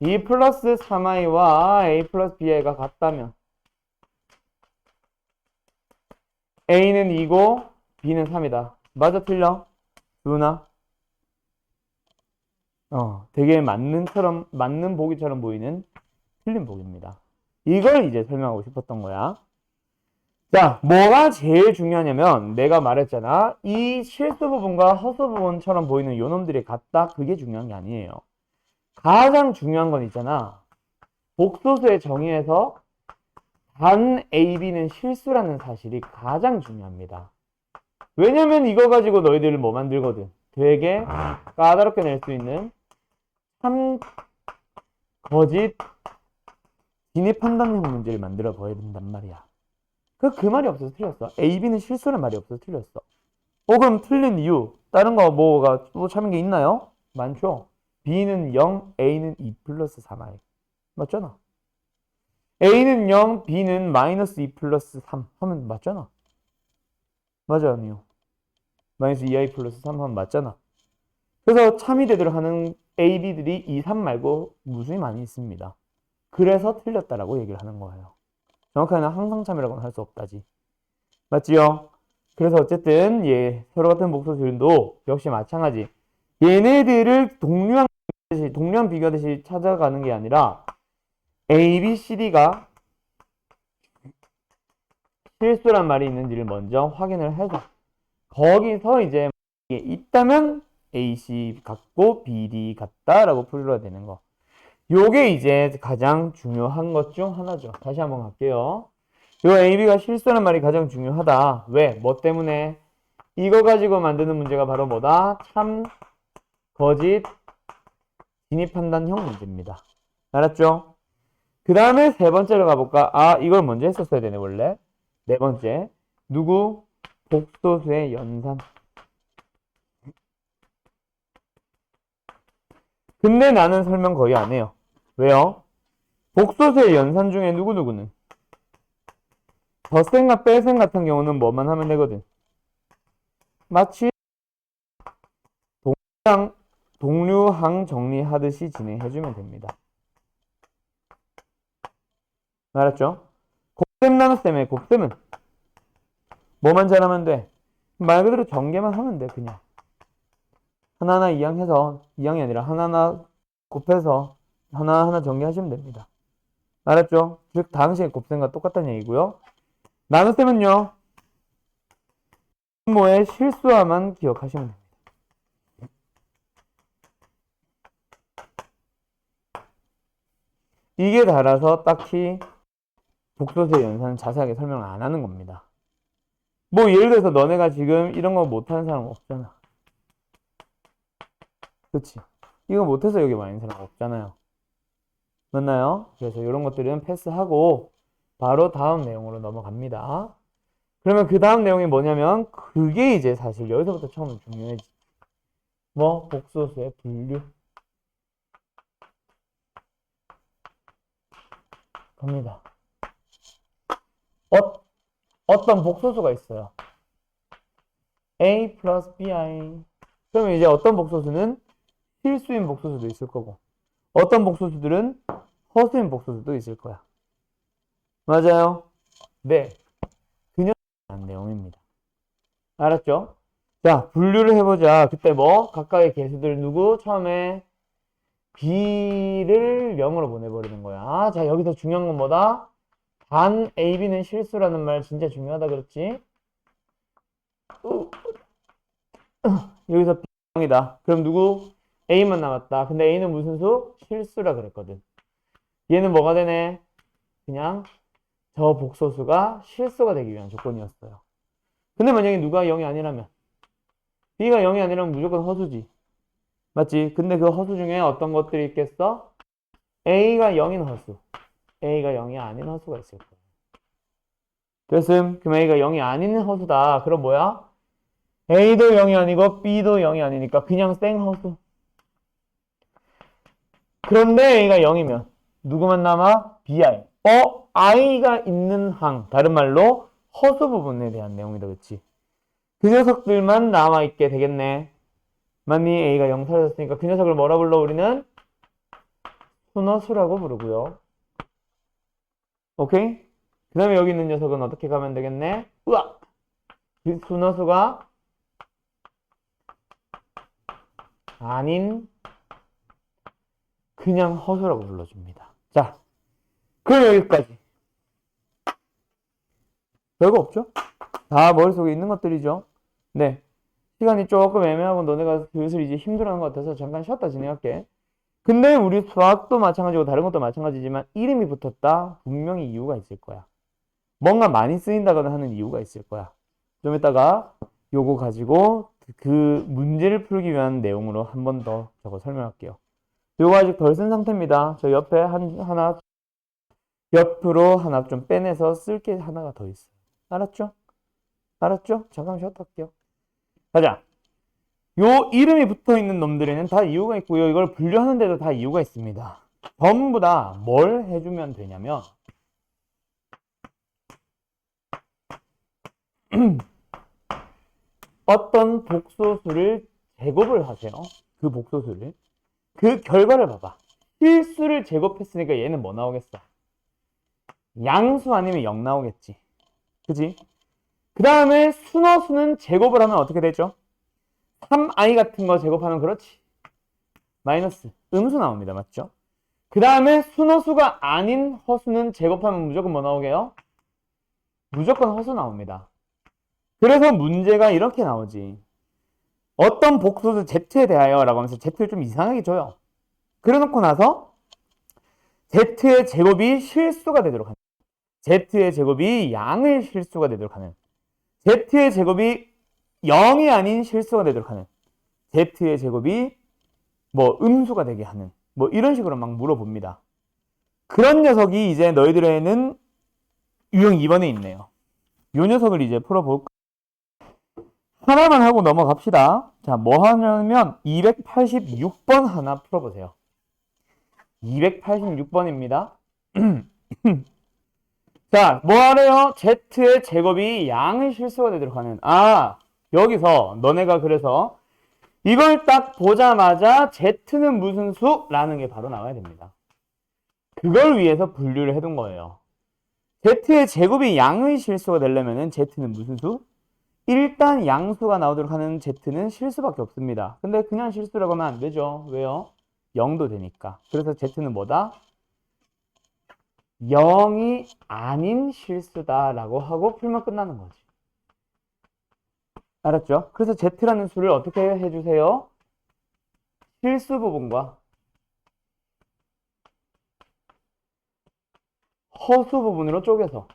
2 플러스 3i와 a 플러스 bi가 같다면 a는 2고 b는 3이다. 맞아 틀려? 누나? 되게 맞는 보기처럼 보이는 틀린 보기입니다. 이걸 이제 설명하고 싶었던 거야. 자, 뭐가 제일 중요하냐면 내가 말했잖아. 이 실수 부분과 허수 부분처럼 보이는 요놈들이 같다. 그게 중요한 게 아니에요. 가장 중요한 건 있잖아. 복소수의 정의에서 단 AB는 실수라는 사실이 가장 중요합니다. 왜냐면 이거 가지고 너희들 뭐 만들거든. 되게 까다롭게 낼 수 있는 참 거짓 진입 판단형 문제를 만들어 보여야 된단 말이야. 그 말이 없어서 틀렸어. AB는 실수란 말이 없어서 틀렸어. 그럼 틀린 이유 다른 거 뭐가 또 참은 게 있나요? 많죠. B는 0, A는 2 플러스 3i. 맞잖아. A는 0, B는 마이너스 2 플러스 3 하면 맞잖아. 맞아, 아니요. 마이너스 2i 플러스 3 하면 맞잖아. 그래서 참이대로 하는 A, B들이 2, 3 말고 무수히 많이 있습니다. 그래서 틀렸다라고 얘기를 하는 거예요. 정확하게는 항상 참이라고는 할 수 없다지. 맞지요? 그래서 어쨌든 서로 같은 복소수들도 역시 마찬가지. 얘네들을 동류한 비교하듯이 찾아가는 게 아니라 A, B, C, D가 실수란 말이 있는지를 먼저 확인을 해서 거기서 이제 이게 있다면 AC 같고 BD 같다라고 풀어야 되는 거. 요게 이제 가장 중요한 것 중 하나죠. 다시 한번 갈게요. 요 AB가 실수란 말이 가장 중요하다. 왜? 뭐 때문에? 이거 가지고 만드는 문제가 바로 뭐다? 참, 거짓, 진입 판단형 문제입니다. 알았죠? 그 다음에 세 번째로 가볼까? 이걸 먼저 했었어야 되네, 원래. 네 번째. 누구? 복소수의 연산. 근데 나는 설명 거의 안 해요. 왜요? 복소수의 연산 중에 누구누구는 덧셈과 뺄셈 같은 경우는 뭐만 하면 되거든. 마치 동류항 정리하듯이 진행해주면 됩니다. 알았죠? 곱셈 나눗셈의 곱셈은 뭐만 잘하면 돼? 말 그대로 전개만 하면 돼, 그냥. 하나하나 이항해서, 이항이 아니라 하나하나 곱해서 하나하나 전개하시면 됩니다. 알았죠? 즉, 당시의 곱셈과 똑같다는 얘기고요. 나눗셈은요, 분모의 실수화만 기억하시면 됩니다. 이게 달아서 딱히 복소수의 연산은 자세하게 설명을 안 하는 겁니다. 뭐 예를 들어서 너네가 지금 이런 거 못하는 사람 없잖아. 그치? 이거 못해서 여기 와 있는 사람 없잖아요. 맞나요? 그래서 이런 것들은 패스하고 바로 다음 내용으로 넘어갑니다. 그러면 그 다음 내용이 뭐냐면 그게 이제 사실 여기서부터 처음 중요해지. 뭐 복소수의 분류 갑니다. 어떤 복소수가 있어요. A 플러스 BI. 그러면 이제 어떤 복소수는 실수인 복소수도 있을 거고 어떤 복소수들은 허수인 복소수도 있을 거야. 맞아요? 네. 그녀에 대한 내용입니다. 알았죠? 자, 분류를 해보자. 그때 뭐? 각각의 개수들 누구? 처음에 B를 0으로 보내버리는 거야. 자, 여기서 중요한 건 뭐다? 단 AB는 실수라는 말 진짜 중요하다 그랬지? 여기서 B이다. 그럼 누구? A만 남았다. 근데 A는 무슨 수? 실수라 그랬거든. 얘는 뭐가 되네? 그냥 저 복소수가 실수가 되기 위한 조건이었어요. 근데 만약에 누가 0이 아니라면 B가 0이 아니라면 무조건 허수지. 맞지? 근데 그 허수 중에 어떤 것들이 있겠어? A가 0인 허수. A가 0이 아닌 허수가 있을 거야. 됐음. 그럼 A가 0이 아닌 허수다. 그럼 뭐야? A도 0이 아니고 B도 0이 아니니까 그냥 생 허수. 그런데 A가 0이면 누구만 남아? BI. I가 있는 항. 다른 말로 허수 부분에 대한 내용이다. 그치? 그 녀석들만 남아있게 되겠네. 만니 A가 0 사라졌으니까 그 녀석을 뭐라 불러 우리는? 순허수라고 부르고요. 오케이? 그 다음에 여기 있는 녀석은 어떻게 가면 되겠네? 으악! 순허수가 아닌 그냥 허수라고 불러줍니다. 자, 그럼 여기까지. 별거 없죠? 다 머릿속에 있는 것들이죠. 네. 시간이 조금 애매하고 너네가 슬슬 이제 힘들어하는 것 같아서 잠깐 쉬었다 진행할게. 근데 우리 수학도 마찬가지고 다른 것도 마찬가지지만 이름이 붙었다? 분명히 이유가 있을 거야. 뭔가 많이 쓰인다거나 하는 이유가 있을 거야. 좀 이따가 요거 가지고 그 문제를 풀기 위한 내용으로 한 번 더 저거 설명할게요. 요거 아직 덜 쓴 상태입니다. 저 옆에 하나, 옆으로 하나 좀 빼내서 쓸 게 하나가 더 있어요. 알았죠? 알았죠? 잠깐 쉬었다 할게요. 가자. 요 이름이 붙어 있는 놈들에는 다 이유가 있고요. 이걸 분류하는데도 다 이유가 있습니다. 전부 다 뭘 해주면 되냐면 어떤 복소수를 제곱을 하세요. 그 복소수를. 그 결과를 봐봐. 실수를 제곱했으니까 얘는 뭐 나오겠어? 양수 아니면 0 나오겠지. 그지? 그 다음에 순허수는 제곱을 하면 어떻게 되죠? 3i 같은 거 제곱하면 그렇지. 마이너스. 음수 나옵니다. 맞죠? 그 다음에 순허수가 아닌 허수는 제곱하면 무조건 뭐 나오게요? 무조건 허수 나옵니다. 그래서 문제가 이렇게 나오지. 어떤 복소수 Z에 대하여 라고 하면서 Z를 좀 이상하게 줘요. 그래 놓고 나서 Z의 제곱이 실수가 되도록 하는 Z의 제곱이 양의 실수가 되도록 하는 Z의 제곱이 0이 아닌 실수가 되도록 하는 Z의 제곱이 뭐 음수가 되게 하는 뭐 이런 식으로 막 물어봅니다. 그런 녀석이 이제 너희들에는 유형 2번에 있네요. 요 녀석을 이제 풀어볼까? 하나만 하고 넘어갑시다. 자, 뭐 하냐면 286번 하나 풀어보세요. 286번입니다. 자, 뭐 하래요? Z의 제곱이 양의 실수가 되도록 하는. 여기서 너네가 그래서 이걸 딱 보자마자 Z는 무슨 수? 라는 게 바로 나와야 됩니다. 그걸 위해서 분류를 해둔 거예요. Z의 제곱이 양의 실수가 되려면 Z는 무슨 수? 일단 양수가 나오도록 하는 Z는 실수밖에 없습니다. 근데 그냥 실수라고 하면 안 되죠. 왜요? 0도 되니까. 그래서 Z는 뭐다? 0이 아닌 실수다라고 하고 풀면 끝나는 거지. 알았죠? 그래서 Z라는 수를 어떻게 해주세요? 실수 부분과 허수 부분으로 쪼개서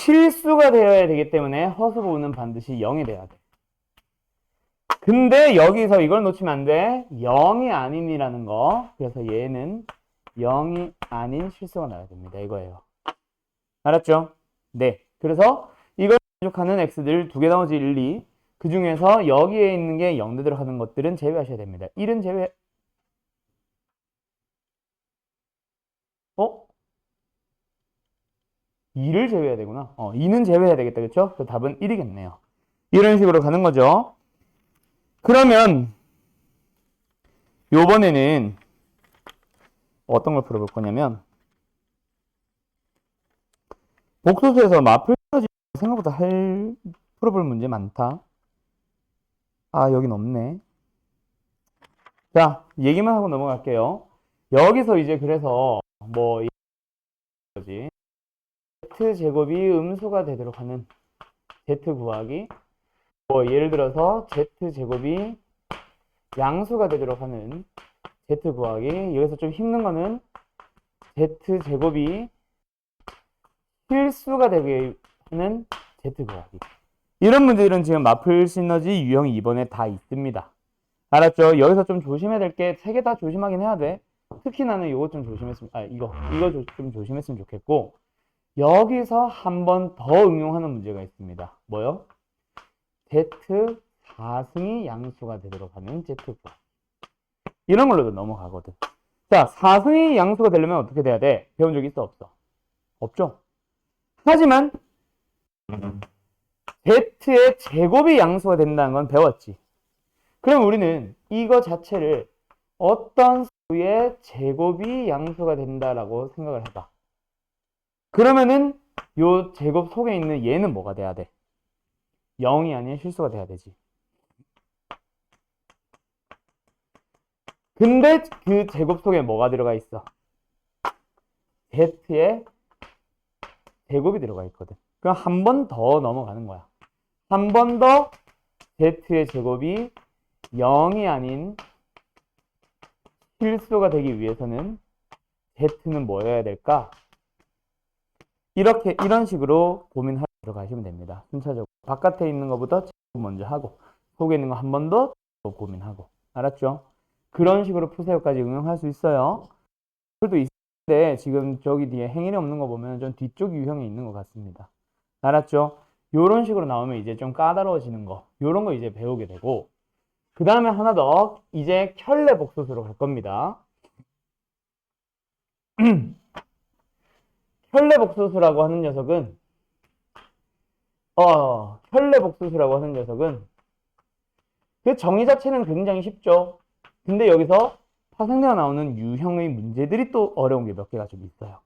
실수가 되어야 되기 때문에 허수 부분은 반드시 0이 돼야 돼. 근데 여기서 이걸 놓치면 안 돼. 0이 아닌이라는 거. 그래서 얘는 0이 아닌 실수가 나야 됩니다. 이거예요. 알았죠? 네. 그래서 이걸 만족하는 x들 두 개 나오지 1, 2. 그 중에서 여기에 있는 게 0 되도록 하는 것들은 제외하셔야 됩니다. 1은 제외. 어? 2를 제외해야 되구나. 2는 제외해야 되겠다. 그쵸? 그 답은 1이겠네요. 이런 식으로 가는 거죠. 그러면 요번에는 어떤 걸 풀어볼 거냐면 복소수에서 마플 생각보다 풀어볼 문제 많다. 아, 여긴 없네. 자, 얘기만 하고 넘어갈게요. 여기서 이제 그래서 뭐 이거지. Z제곱이 음수가 되도록 하는 Z 구하기. 뭐 예를 들어서 Z제곱이 양수가 되도록 하는 Z 구하기. 여기서 좀 힘든 거는 Z제곱이 실수가 되게 하는 Z 구하기. 이런 문제들은 지금 마플 시너지 유형 2번에 다 있습니다. 알았죠? 여기서 좀 조심해야 될 게 세 개 다 조심하긴 해야 돼. 특히 나는 이거 좀 조심했으면, 이거 좀 조심했으면 좋겠고, 여기서 한 번 더 응용하는 문제가 있습니다. 뭐요? Z 4승이 양수가 되도록 하는 Z 구하기. 이런 걸로도 넘어가거든. 자, 4승이 양수가 되려면 어떻게 돼야 돼? 배운 적 있어, 없어? 없죠? 하지만 Z의 제곱이 양수가 된다는 건 배웠지. 그럼 우리는 이거 자체를 어떤 수의 제곱이 양수가 된다라고 생각을 해봐. 그러면은 요 제곱 속에 있는 얘는 뭐가 돼야 돼? 0이 아닌 실수가 돼야 되지. 근데 그 제곱 속에 뭐가 들어가 있어? Z의 제곱이 들어가 있거든. 그럼 한 번 더 넘어가는 거야. 한 번 더 Z의 제곱이 0이 아닌 실수가 되기 위해서는 Z는 뭐여야 될까? 이런 식으로 고민하러 들어가시면 됩니다. 순차적으로. 바깥에 있는 것보다 먼저 하고, 속에 있는 거 한 번 더 고민하고. 알았죠? 그런 식으로 푸세요까지 응용할 수 있어요. 도 있는데, 지금 저기 뒤에 행일이 없는 거 보면 좀 뒤쪽 유형이 있는 것 같습니다. 알았죠? 요런 식으로 나오면 이제 좀 까다로워지는 거. 요런 거 이제 배우게 되고, 그 다음에 하나 더, 이제 켤레 복소수로 갈 겁니다. 켤레 복소수라고 하는 녀석은 켤레 복소수라고 하는 녀석은 그 정의 자체는 굉장히 쉽죠. 근데 여기서 파생되어 나오는 유형의 문제들이 또 어려운 게 몇 개가 좀 있어요.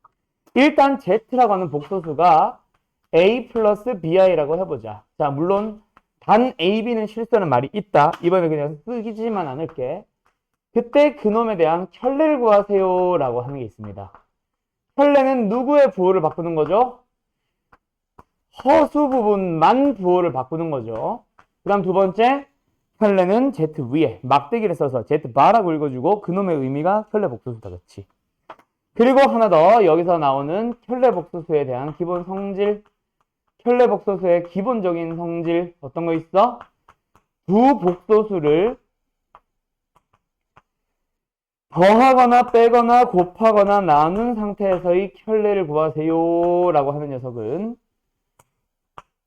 일단 Z라고 하는 복소수가 A 플러스 BI라고 해보자. 자, 물론 단 A, B는 실수하는 말이 있다. 이번에 그냥 쓰지만 않을게. 그때 그놈에 대한 켤레를 구하세요 라고 하는 게 있습니다. 켤레는 누구의 부호를 바꾸는 거죠? 허수 부분만 부호를 바꾸는 거죠. 그 다음 두 번째, 켤레는 Z 위에 막대기를 써서 Z 바라고 읽어주고 그놈의 의미가 켤레 복소수다. 그렇지. 그리고 하나 더, 여기서 나오는 켤레 복소수에 대한 기본 성질, 켤레 복소수의 기본적인 성질 어떤 거 있어? 두 복소수를 더하거나 빼거나 곱하거나 나눈 상태에서의 켤레를 구하세요 라고 하는 녀석은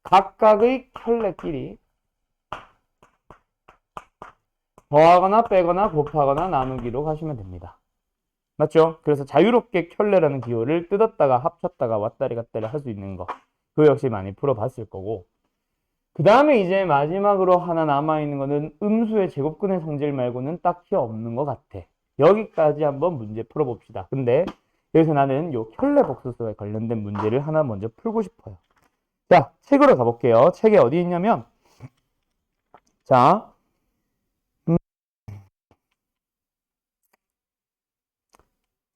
각각의 켤레끼리 더하거나 빼거나 곱하거나 나누기로 하시면 됩니다. 맞죠? 그래서 자유롭게 켤레라는 기호를 뜯었다가 합쳤다가 왔다리 갔다리 할 수 있는 거. 그거 역시 많이 풀어봤을 거고. 그 다음에 이제 마지막으로 하나 남아있는 거는 음수의 제곱근의 성질 말고는 딱히 없는 것 같아. 여기까지 한번 문제 풀어봅시다. 근데 여기서 나는 요 켤레 복소수에 관련된 문제를 하나 먼저 풀고 싶어요. 자, 책으로 가볼게요. 책에 어디 있냐면, 자,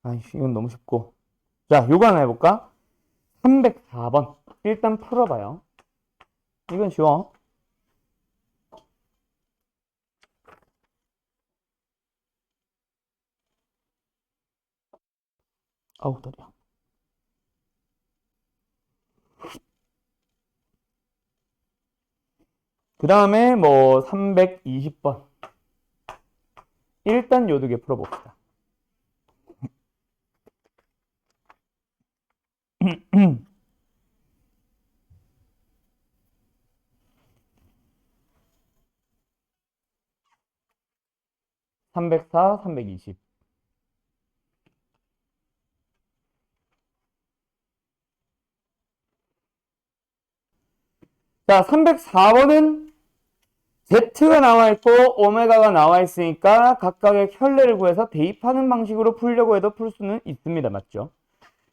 아이씨, 이건 너무 쉽고. 자, 요거 하나 해볼까? 304번. 일단 풀어봐요. 이건 쉬워. 아우, 다리야. 그 다음에 뭐 320번. 일단 요 두 개 풀어봅시다. 304, 320. 자, 304번은 Z가 나와 있고 오메가가 나와 있으니까 각각의 켤레를 구해서 대입하는 방식으로 풀려고 해도 풀 수는 있습니다. 맞죠?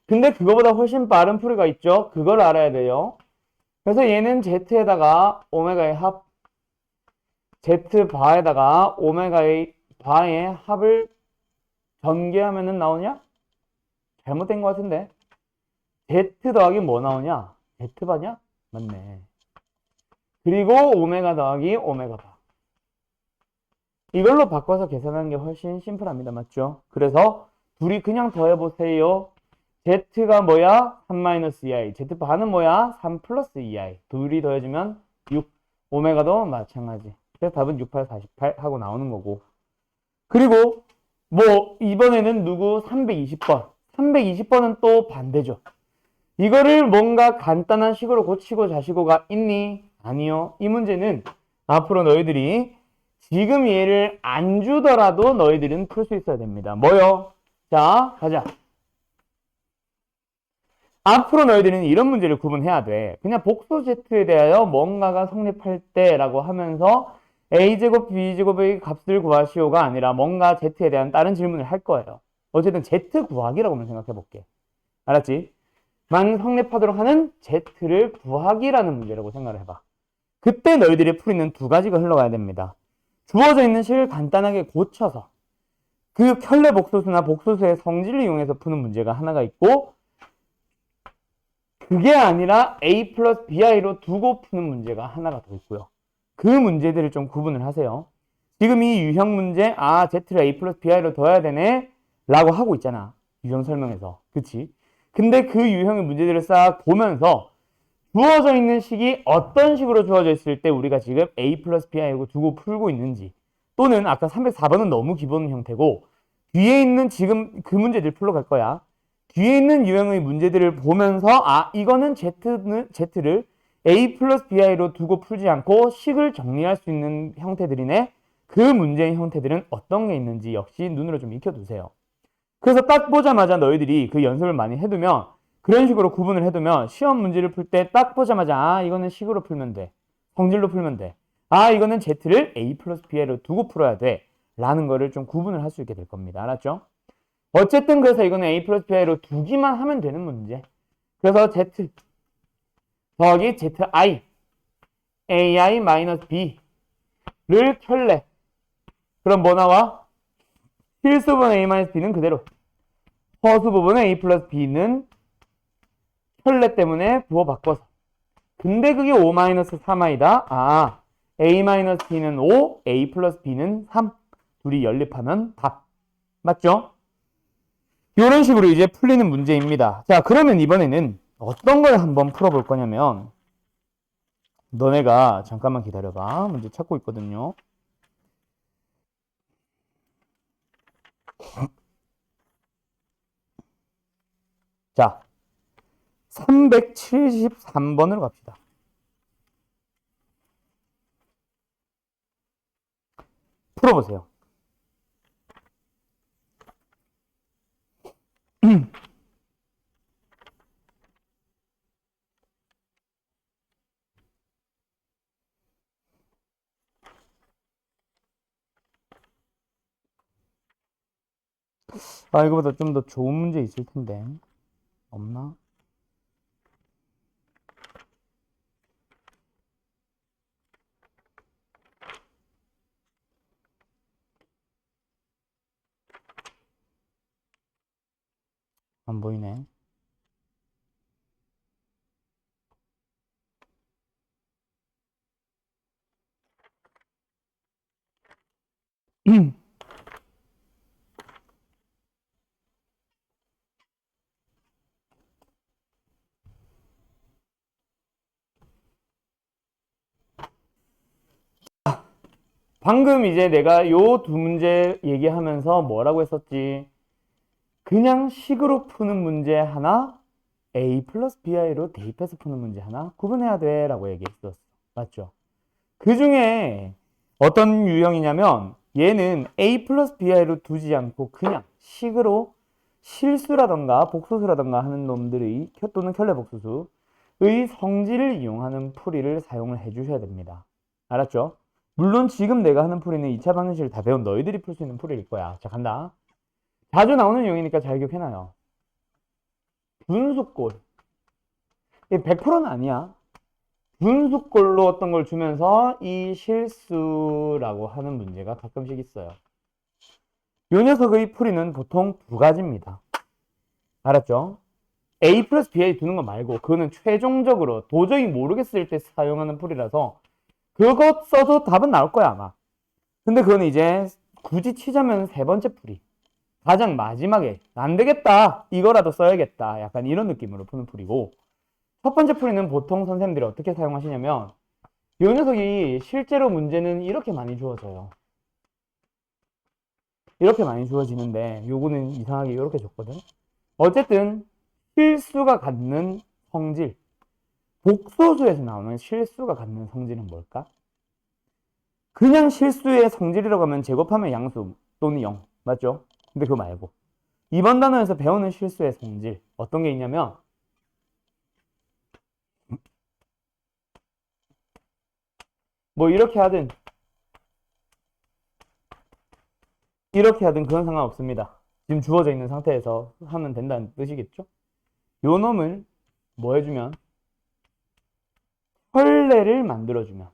근데 그거보다 훨씬 빠른 풀이가 있죠. 그걸 알아야 돼요. 그래서 얘는 Z에다가 오메가의 합, Z 바에다가 오메가의 바의 합을 전개하면은 나오냐? 잘못된 것 같은데. Z 더하기 뭐 나오냐? Z바냐? 맞네. 그리고 오메가 더하기 오메가 바. 이걸로 바꿔서 계산하는 게 훨씬 심플합니다. 맞죠? 그래서 둘이 그냥 더해보세요. Z가 뭐야? 3-2i. Z바는 뭐야? 3 플러스 2i. 둘이 더해주면 6. 오메가도 마찬가지. 그래서 답은 6, 8, 48 하고 나오는 거고. 그리고 뭐 이번에는 누구? 320번. 320번은 또 반대죠. 이거를 뭔가 간단한 식으로 고치고 자시고가 있니? 아니요. 이 문제는 앞으로 너희들이 지금 얘를 안 주더라도 너희들은 풀 수 있어야 됩니다. 뭐요? 자, 가자. 앞으로 너희들은 이런 문제를 구분해야 돼. 그냥 복수 Z에 대하여 뭔가가 성립할 때라고 하면서 A제곱, B제곱의 값을 구하시오가 아니라 뭔가 Z에 대한 다른 질문을 할 거예요. 어쨌든 Z 구하기라고만 생각해 볼게. 알았지? 만 성립하도록 하는 Z를 구하기라는 문제라고 생각을 해봐. 그때 너희들이 풀이는 두 가지가 흘러가야 됩니다. 주어져 있는 식을 간단하게 고쳐서 그 켤레 복소수나 복소수의 성질을 이용해서 푸는 문제가 하나가 있고, 그게 아니라 A 플러스 BI로 두고 푸는 문제가 하나가 더 있고요. 그 문제들을 좀 구분을 하세요. 지금 이 유형 문제, 아, Z를 A 플러스 BI로 둬야 되네 라고 하고 있잖아. 유형 설명에서. 그치? 근데 그 유형의 문제들을 싹 보면서 주어져 있는 식이 어떤 식으로 주어져 있을 때 우리가 지금 A 플러스 B하고 두고 풀고 있는지, 또는 아까 304번은 너무 기본 형태고 뒤에 있는 지금 그 문제들 풀러 갈 거야. 뒤에 있는 유형의 문제들을 보면서 아, 이거는 Z를 A 플러스 BI로 두고 풀지 않고 식을 정리할 수 있는 형태들이네. 그 문제의 형태들은 어떤 게 있는지 역시 눈으로 좀 익혀두세요. 그래서 딱 보자마자 너희들이 그 연습을 많이 해두면, 그런 식으로 구분을 해두면 시험 문제를 풀 때 딱 보자마자 아, 이거는 식으로 풀면 돼. 성질로 풀면 돼. 아, 이거는 Z를 A 플러스 B로 두고 풀어야 돼. 라는 거를 좀 구분을 할 수 있게 될 겁니다. 알았죠? 어쨌든 그래서 이거는 A 플러스 B로 두기만 하면 되는 문제. 그래서 Z 더하기 ZI AI 마이너스 B를 켤레. 그럼 뭐 나와? 필수 부분 A 마이너스 B는 그대로. 허수 부분의 A 플러스 B는 켤레 때문에 부호 바꿔서. 근데 그게 5-3i다. 아, A-B는 5, A 플러스 B는 3. 둘이 연립하면 답. 맞죠? 이런 식으로 이제 풀리는 문제입니다. 자, 그러면 이번에는 어떤 걸 한번 풀어볼 거냐면, 너네가 잠깐만 기다려봐. 문제 찾고 있거든요. 자, 373번으로 갑시다. 풀어보세요. 아, 이거보다 좀 더 좋은 문제 있을 텐데. 없나? 안 보이네. 방금 이제 내가 요 두 문제 얘기하면서 뭐라고 했었지? 그냥 식으로 푸는 문제 하나, A 플러스 BI로 대입해서 푸는 문제 하나 구분해야 돼 라고 얘기했었어. 맞죠? 그 중에 어떤 유형이냐면 얘는 A 플러스 BI로 두지 않고 그냥 식으로 실수라던가 복소수라던가 하는 놈들의 또는 켤레복소수의 성질을 이용하는 풀이를 사용을 해주셔야 됩니다. 알았죠? 물론 지금 내가 하는 풀이는 2차 방정식을 다 배운 너희들이 풀 수 있는 풀이일 거야. 자, 간다. 자주 나오는 유형이니까 잘 기억해놔요. 분수꼴. 100%는 아니야. 분수꼴로 어떤 걸 주면서 이 실수라고 하는 문제가 가끔씩 있어요. 이 녀석의 풀이는 보통 두 가지입니다. 알았죠? A 플러스 BI 두는 거 말고 그거는 최종적으로 도저히 모르겠을 때 사용하는 풀이라서 그거 써도 답은 나올 거야 아마. 근데 그거는 이제 굳이 치자면 세 번째 풀이. 가장 마지막에 안 되겠다 이거라도 써야겠다 약간 이런 느낌으로 푸는 풀이고, 첫 번째 풀이는 보통 선생님들이 어떻게 사용하시냐면 이 녀석이 실제로 문제는 이렇게 많이 주어져요. 이렇게 많이 주어지는데 요거는 이상하게 이렇게 줬거든. 어쨌든 실수가 갖는 성질, 복소수에서 나오는 실수가 갖는 성질은 뭘까? 그냥 실수의 성질이라고 하면 제곱하면 양수 또는 0 맞죠? 근데 그거 말고 이번 단원에서 배우는 실수의 성질 어떤 게 있냐면 뭐 이렇게 하든 이렇게 하든 그건 상관없습니다. 지금 주어져 있는 상태에서 하면 된다는 뜻이겠죠? 요 놈을 뭐 해주면 헐레를 만들어주면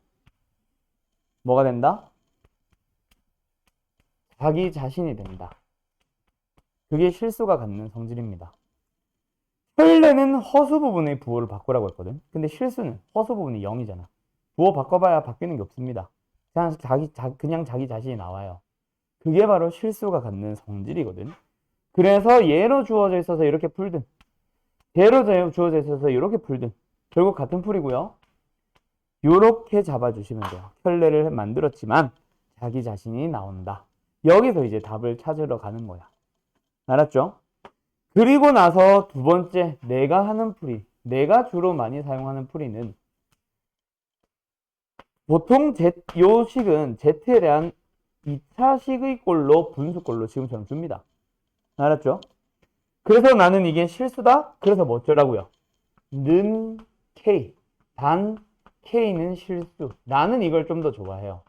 뭐가 된다? 자기 자신이 된다. 그게 실수가 갖는 성질입니다. 헐레는 허수 부분의 부호를 바꾸라고 했거든. 근데 실수는 허수 부분이 0이잖아. 부호 바꿔봐야 바뀌는 게 없습니다. 그냥 자기 자신이 나와요. 그게 바로 실수가 갖는 성질이거든. 그래서 얘로 주어져 있어서 이렇게 풀든 얘로 주어져 있어서 이렇게 풀든 결국 같은 풀이고요. 요렇게 잡아주시면 돼요. 켤레를 만들었지만 자기 자신이 나온다. 여기서 이제 답을 찾으러 가는 거야. 알았죠? 그리고 나서 두 번째 내가 하는 풀이, 내가 주로 많이 사용하는 풀이는 보통 요 식은 Z에 대한 2차식의 꼴로 분수꼴로 지금처럼 줍니다. 알았죠? 그래서 나는 이게 실수다? 그래서 뭐 어쩌라고요? 는 K, 단 K는 실수. 나는 이걸 좀 더 좋아해요.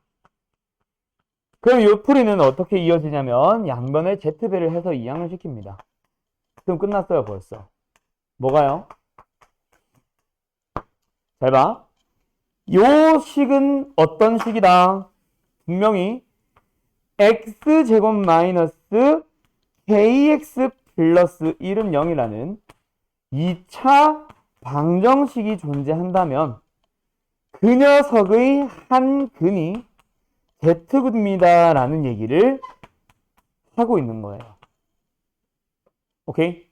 그럼 이 풀이는 어떻게 이어지냐면 양변에 Z배를 해서 이항을 시킵니다. 그럼 끝났어요 벌써. 뭐가요? 잘 봐. 요 식은 어떤 식이다? 분명히 x제곱 마이너스 kx 플러스 1은 0이라는 2차 방정식이 존재한다면 그 녀석의 한 근이 Z근입니다 라는 얘기를 하고 있는 거예요. 오케이?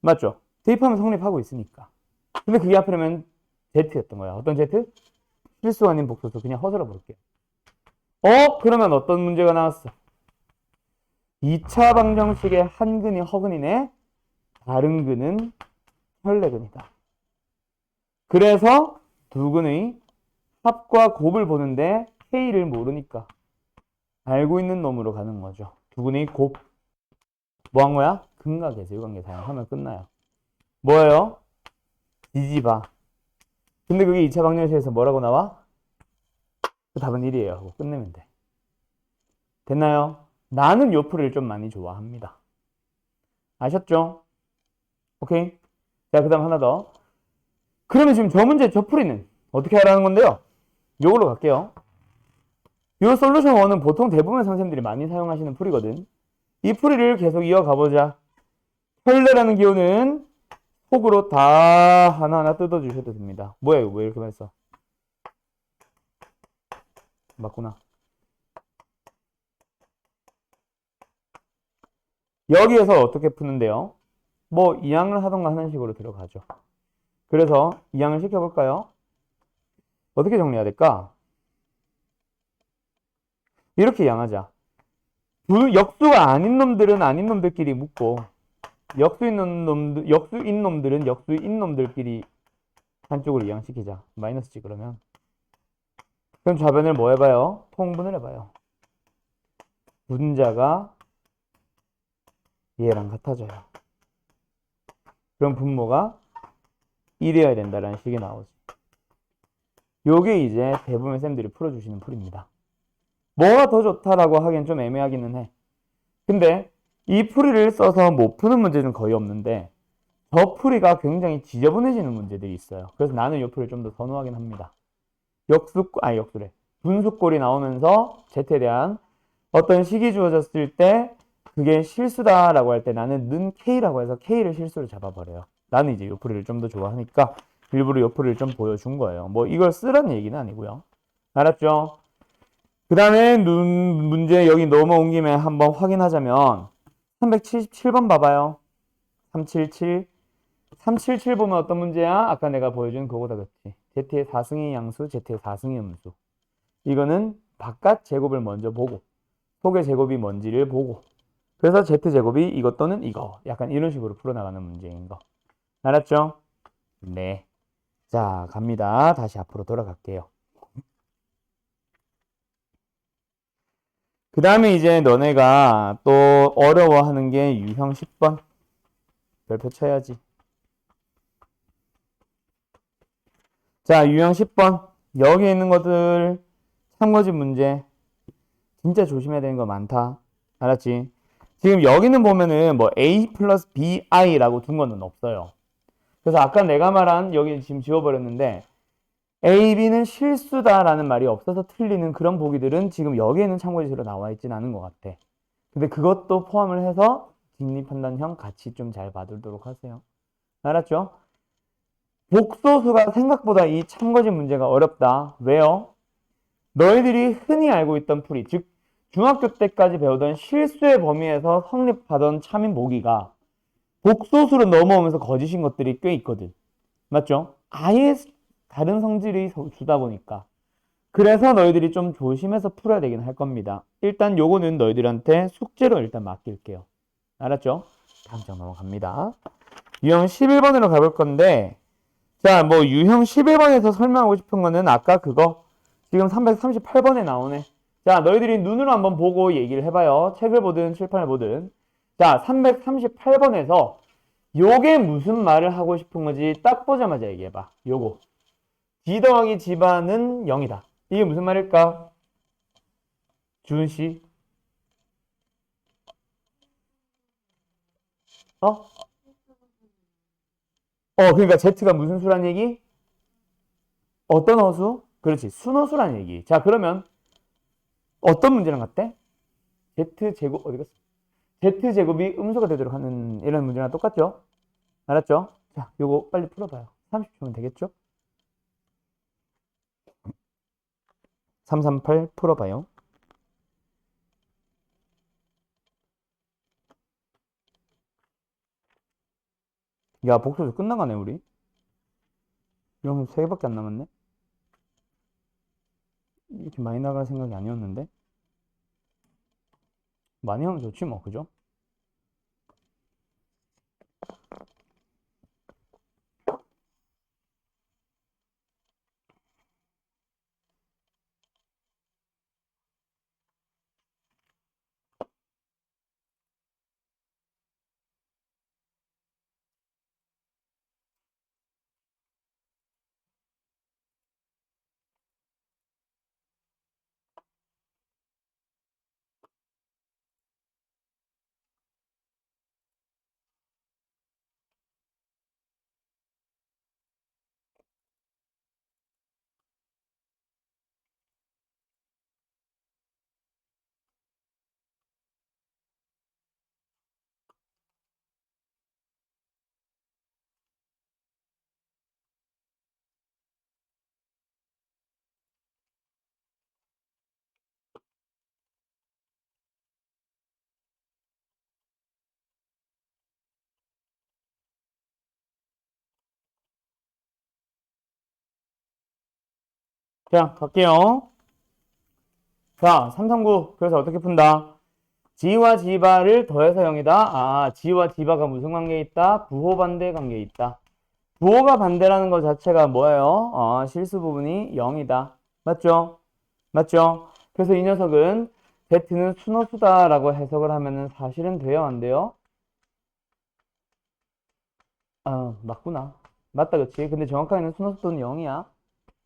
맞죠? 대입하면 성립하고 있으니까. 근데 그게 하필이면 Z였던 거야. 어떤 Z? 실수 아닌 복소수. 그냥 허술어 볼게요. 그러면 어떤 문제가 나왔어? 2차 방정식의 한 근이 허근이네. 다른 근은 혈내근이다. 그래서 두 근의 합과 곱을 보는데 K를 모르니까 알고 있는 놈으로 가는 거죠. 두 근의 곱. 뭐 한 거야? 근과 계수관계 사용하면 끝나요. 뭐예요? 뒤집어. 근데 그게 2차 방정식에서 뭐라고 나와? 그 답은 1이에요 하고 끝내면 돼. 됐나요? 나는 요 풀이를 좀 많이 좋아합니다. 아셨죠? 오케이? 자, 그 다음 하나 더. 그러면 지금 저 문제, 저 풀이는 어떻게 하라는 건데요? 요걸로 갈게요. 요 솔루션 1은 보통 대부분 선생님들이 많이 사용하시는 풀이거든. 이 풀이를 계속 이어가보자. 혈내라는 기호는 속으로 다 하나하나 뜯어주셔도 됩니다. 뭐야 이거 왜 이렇게 했어? 맞구나. 여기에서 어떻게 푸는데요? 뭐 이항을 하던가 하는 식으로 들어가죠. 그래서 이항을 시켜볼까요? 어떻게 정리해야 될까? 이렇게 양하자. 역수가 아닌 놈들은 아닌 놈들끼리 묶고 역수인 놈들은 역수인 놈들끼리 한쪽으로 이양시키자. 마이너스지 그러면. 그럼 좌변을 뭐 해봐요? 통분을 해봐요. 분자가 얘랑 같아져요. 그럼 분모가 1이어야 된다라는 식이 나오지. 요게 이제 대부분 쌤들이 풀어주시는 풀입니다. 뭐가 더 좋다라고 하기엔 좀 애매하기는 해. 근데 이 풀이를 써서 못 푸는 문제는 거의 없는데 저 풀이가 굉장히 지저분해지는 문제들이 있어요. 그래서 나는 이 풀을 좀 더 선호하긴 합니다. 역수래. 분수꼴이 나오면서 Z에 대한 어떤 식이 주어졌을 때 그게 실수다라고 할 때 나는 는 K라고 해서 K를 실수로 잡아버려요. 나는 이제 이 풀이를 좀 더 좋아하니까 일부러 이 풀이를 좀 보여준 거예요. 뭐 이걸 쓰라는 얘기는 아니고요. 알았죠? 그 다음에 문제 여기 넘어온 김에 한번 확인하자면 377번 봐봐요. 377. 377 보면 어떤 문제야? 아까 내가 보여준 그거다 그렇지. Z의 4승의 양수, Z의 4승의 음수. 이거는 바깥 제곱을 먼저 보고 속의 제곱이 뭔지를 보고 그래서 Z제곱이 이것 또는 이거 약간 이런 식으로 풀어나가는 문제인 거. 알았죠? 네. 자, 갑니다. 다시 앞으로 돌아갈게요. 그 다음에 이제 너네가 또 어려워하는 게 유형 10번. 별표 쳐야지. 자, 유형 10번. 여기 있는 것들 참고지 문제. 진짜 조심해야 되는 거 많다. 알았지? 지금 여기는 보면은 뭐 A 플러스 BI라고 둔 거는 없어요. 그래서 아까 내가 말한 여기 지금 지워버렸는데 A, B는 실수다라는 말이 없어서 틀리는 그런 보기들은 지금 여기에는 참고지수로 나와 있진 않은 것 같아. 근데 그것도 포함을 해서 진리판단형 같이 좀 잘 봐두도록 하세요. 알았죠? 복소수가 생각보다 이 참고지 문제가 어렵다. 왜요? 너희들이 흔히 알고 있던 풀이, 즉 중학교 때까지 배우던 실수의 범위에서 성립하던 참인 모기가 복소수로 넘어오면서 거짓인 것들이 꽤 있거든. 맞죠? 아예 다른 성질이 주다 보니까. 그래서 너희들이 좀 조심해서 풀어야 되긴 할 겁니다. 일단 요거는 너희들한테 숙제로 일단 맡길게요. 알았죠? 다음 장 넘어갑니다. 유형 11번으로 가볼 건데 자, 뭐 유형 11번에서 설명하고 싶은 거는 아까 그거 지금 338번에 나오네. 자, 너희들이 눈으로 한번 보고 얘기를 해봐요. 책을 보든 칠판을 보든. 자, 338번에서 요게 무슨 말을 하고 싶은 건지 딱 보자마자 얘기해봐. 요거. D 더하기 G반은 0이다. 이게 무슨 말일까? 주은 씨. 어? 그러니까 Z가 무슨 수란 얘기? 어떤 허수? 그렇지. 순허수란 얘기. 자, 그러면 어떤 문제랑 같대? Z제곱, 어디 갔어? Z제곱이 음수가 되도록 하는 이런 문제랑 똑같죠? 알았죠? 자, 요거 빨리 풀어봐요. 30초면 되겠죠? 338 풀어봐요. 야, 복수도 끝나가네, 우리. 이러면 3개밖에 안 남았네? 이렇게 많이 나갈 생각이 아니었는데? 많이 하면 좋지, 뭐, 그죠? 자, 갈게요. 자, 339. 그래서 어떻게 푼다? G와 G바를 더해서 0이다. 아, G와 G바가 무슨 관계에 있다? 부호 반대 관계에 있다. 부호가 반대라는 것 자체가 뭐예요? 실수 부분이 0이다. 맞죠? 맞죠? 그래서 이 녀석은 Z는 순호수다라고 해석을 하면은 사실은 돼요, 안 돼요? 아, 맞구나. 맞다, 그치? 근데 정확하게는 순호수도는 0이야.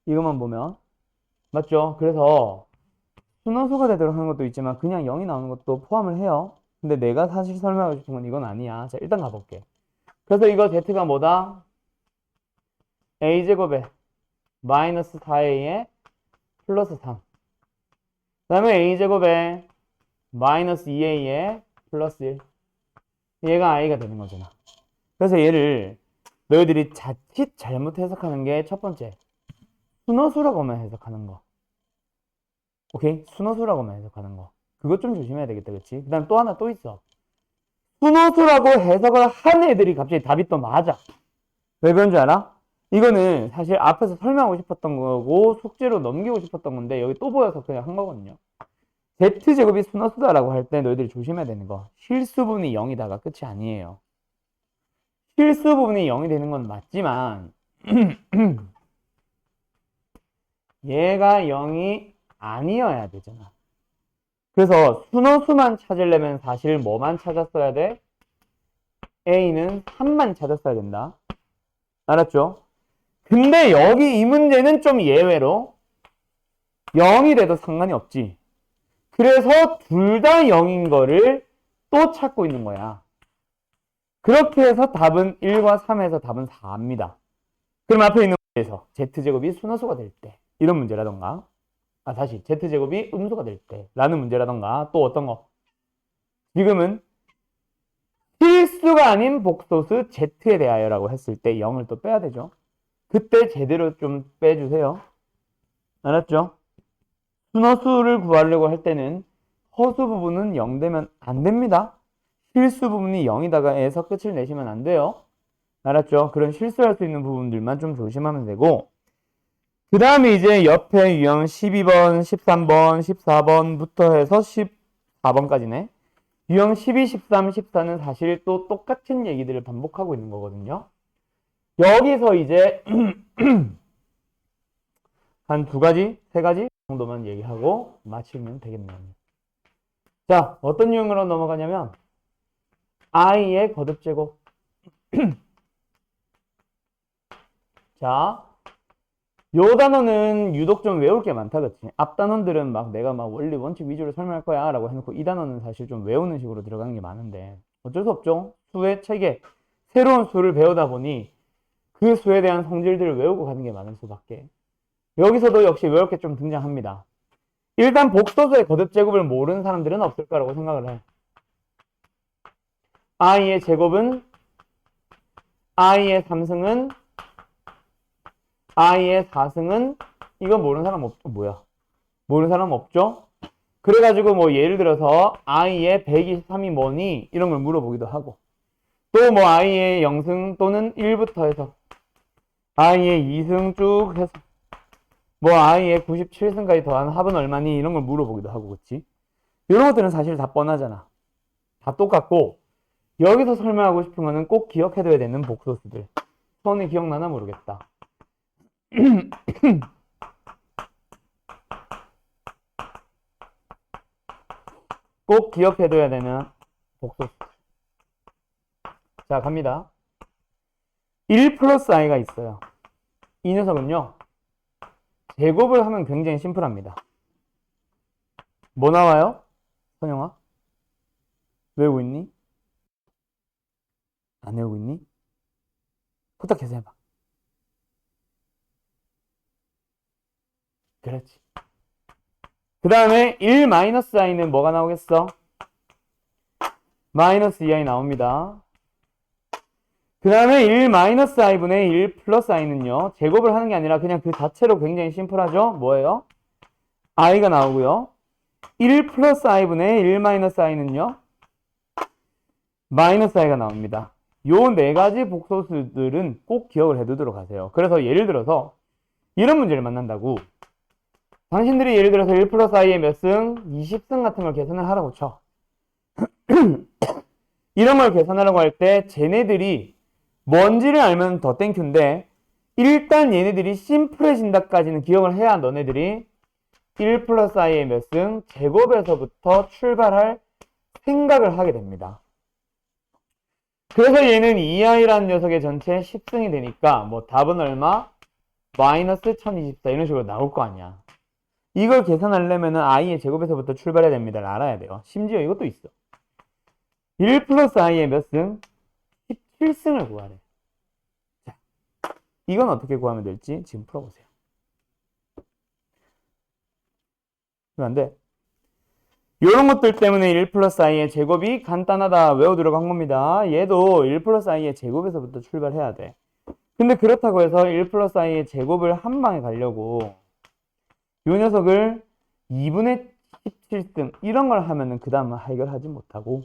이것만 보면. 맞죠? 그래서 순호수가 되도록 하는 것도 있지만 그냥 0이 나오는 것도 포함을 해요. 근데 내가 사실 설명하고 싶은 건 이건 아니야. 자, 일단 가볼게. 그래서 이거 Z가 뭐다? A제곱에 마이너스 4A에 플러스 3. 그 다음에 A제곱에 마이너스 2A에 플러스 1. 얘가 I가 되는 거잖아. 그래서 얘를 너희들이 자칫 잘못 해석하는 게 첫 번째. 순호수라고만 해석하는 거. 오케이? 순호수라고만 해석하는 거. 그것 좀 조심해야 되겠다, 그치? 그 다음 또 하나 또 있어. 순호수라고 해석을 한 애들이 갑자기 답이 또 맞아. 왜 그런 줄 알아? 이거는 사실 앞에서 설명하고 싶었던 거고 숙제로 넘기고 싶었던 건데 여기 또 보여서 그냥 한 거거든요. Z제곱이 순호수다라고 할 때 너희들이 조심해야 되는 거. 실수 부분이 0이다가 끝이 아니에요. 실수 부분이 0이 되는 건 맞지만 얘가 0이 아니어야 되잖아. 그래서 순호수만 찾으려면 사실 뭐만 찾았어야 돼? A는 3만 찾았어야 된다. 알았죠? 근데 여기 이 문제는 좀 예외로 0이 돼도 상관이 없지. 그래서 둘 다 0인 거를 또 찾고 있는 거야. 그렇게 해서 답은 1과 3에서 답은 4입니다. 그럼 앞에 있는 문제에서 Z제곱이 순호수가 될 때 이런 문제라던가 다시 Z제곱이 음수가 될 때 라는 문제라던가 또 어떤 거 지금은 필수가 아닌 복소수 Z에 대하여라고 했을 때 0을 또 빼야 되죠. 그때 제대로 좀 빼주세요. 알았죠? 순허수를 구하려고 할 때는 허수 부분은 0 되면 안 됩니다. 실수 부분이 0이다가 에서 끝을 내시면 안 돼요. 알았죠? 그런 실수할 수 있는 부분들만 좀 조심하면 되고 그 다음에 이제 옆에 유형 12번, 13번, 14번부터 해서 14번까지네. 유형 12, 13, 14는 사실 또 똑같은 얘기들을 반복하고 있는 거거든요. 여기서 이제 한 두 가지, 세 가지 정도만 얘기하고 마치면 되겠네요. 자, 어떤 유형으로 넘어가냐면 I의 거듭제곱. 자, 요 단어는 유독 좀 외울 게 많다, 그치? 앞 단원들은 막 내가 막 원리 원칙 위주로 설명할 거야 라고 해놓고 이 단어는 사실 좀 외우는 식으로 들어가는 게 많은데 어쩔 수 없죠. 수의 체계, 새로운 수를 배우다 보니 그 수에 대한 성질들을 외우고 가는 게 많을 수밖에. 여기서도 역시 외울 게 좀 등장합니다. 일단 복소수의 거듭제곱을 모르는 사람들은 없을 거라고 생각을 해. I의 제곱은 I의 3승은 I의 4승은 이거 모르는 사람 없죠? 뭐야? 모르는 사람 없죠? 그래가지고 뭐 예를 들어서 I의 123이 뭐니? 이런 걸 물어보기도 하고 또 뭐 I의 0승 또는 1부터 해서 I의 2승 쭉 해서 뭐 I의 97승까지 더한 합은 얼마니? 이런 걸 물어보기도 하고 그치? 이런 것들은 사실 다 뻔하잖아. 다 똑같고 여기서 설명하고 싶은 거는 꼭 기억해둬야 되는 복소수들. 손이 기억나나 모르겠다. 꼭 기억해둬야 되는 복소수. 자, 갑니다. 1 플러스 i가 있어요. 이 녀석은요. 제곱을 하면 굉장히 심플합니다. 뭐 나와요? 선영아? 외우고 있니? 안 외우고 있니? 부탁해서 해봐. 그렇지. 그 다음에 1 마이너스 i는 뭐가 나오겠어? 마이너스 2i 나옵니다. 그 다음에 1 마이너스 i분의 1 플러스 i는요. 제곱을 하는 게 아니라 그냥 그 자체로 굉장히 심플하죠? 뭐예요? i가 나오고요. 1 플러스 i분의 1 마이너스 i는요. 마이너스 i가 나옵니다. 요 네 가지 복소수들은 꼭 기억을 해두도록 하세요. 그래서 예를 들어서 이런 문제를 만난다고 당신들이 예를 들어서 1 플러스 i의 몇 승? 20승 같은 걸 계산을 하라고 쳐. 이런 걸 계산하라고 할 때 쟤네들이 뭔지를 알면 더 땡큐인데 일단 얘네들이 심플해진다까지는 기억을 해야 너네들이 1 플러스 i의 몇 승? 제곱에서부터 출발할 생각을 하게 됩니다. 그래서 얘는 2i라는 녀석의 전체 10승이 되니까 뭐 답은 얼마? 마이너스 1024 이런 식으로 나올 거 아니야. 이걸 계산하려면은 i의 제곱에서부터 출발해야 됩니다. 알아야 돼요. 심지어 이것도 있어. 1 플러스 i의 몇 승? 17승을 구하래. 자, 이건 어떻게 구하면 될지 지금 풀어보세요. 안 돼. 이런 것들 때문에 1 플러스 i의 제곱이 간단하다 외워두려고 한 겁니다. 얘도 1 플러스 i의 제곱에서부터 출발해야 돼. 근데 그렇다고 해서 1 플러스 i의 제곱을 한 방에 가려고 이 녀석을 2분의 17승 이런 걸 하면은 그 다음은 해결하지 못하고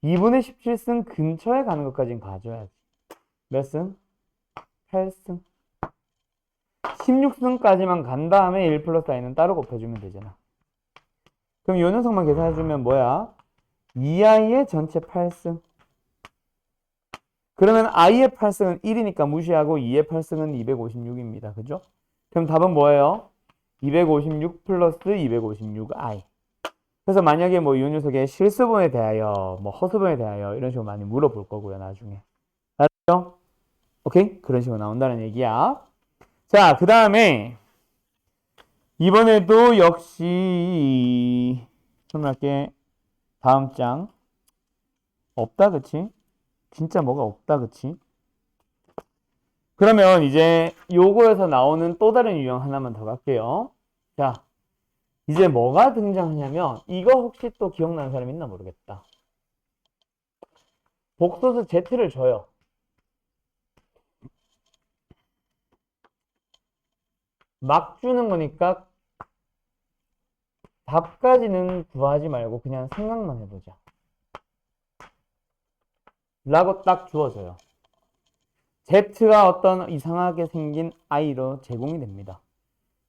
2분의 17승 근처에 가는 것까지는 가져야지. 몇 승? 8승. 16승까지만 간 다음에 1 플러스 i는 따로 곱해주면 되잖아. 그럼 이 녀석만 계산해주면 뭐야? 2i의 전체 8승. 그러면 i의 8승은 1이니까 무시하고 2의 8승은 256입니다. 그죠? 그럼 답은 뭐예요? 256 플러스 256i. 그래서 만약에 뭐 이 녀석의 실수분에 대하여, 뭐 허수분에 대하여 이런 식으로 많이 물어볼 거고요, 나중에. 알았죠? 오케이? 그런 식으로 나온다는 얘기야. 자, 그 다음에 이번에도 역시 설명할게. 다음 장 없다, 그치? 진짜 뭐가 없다, 그치? 그러면 이제 요거에서 나오는 또 다른 유형 하나만 더 갈게요. 자, 이제 뭐가 등장하냐면 이거 혹시 또 기억나는 사람 있나 모르겠다. 복소수 Z를 줘요. 막 주는 거니까 답까지는 구하지 말고 그냥 생각만 해보자. 라고 딱 주어져요. Z가 어떤 이상하게 생긴 i로 제공이 됩니다.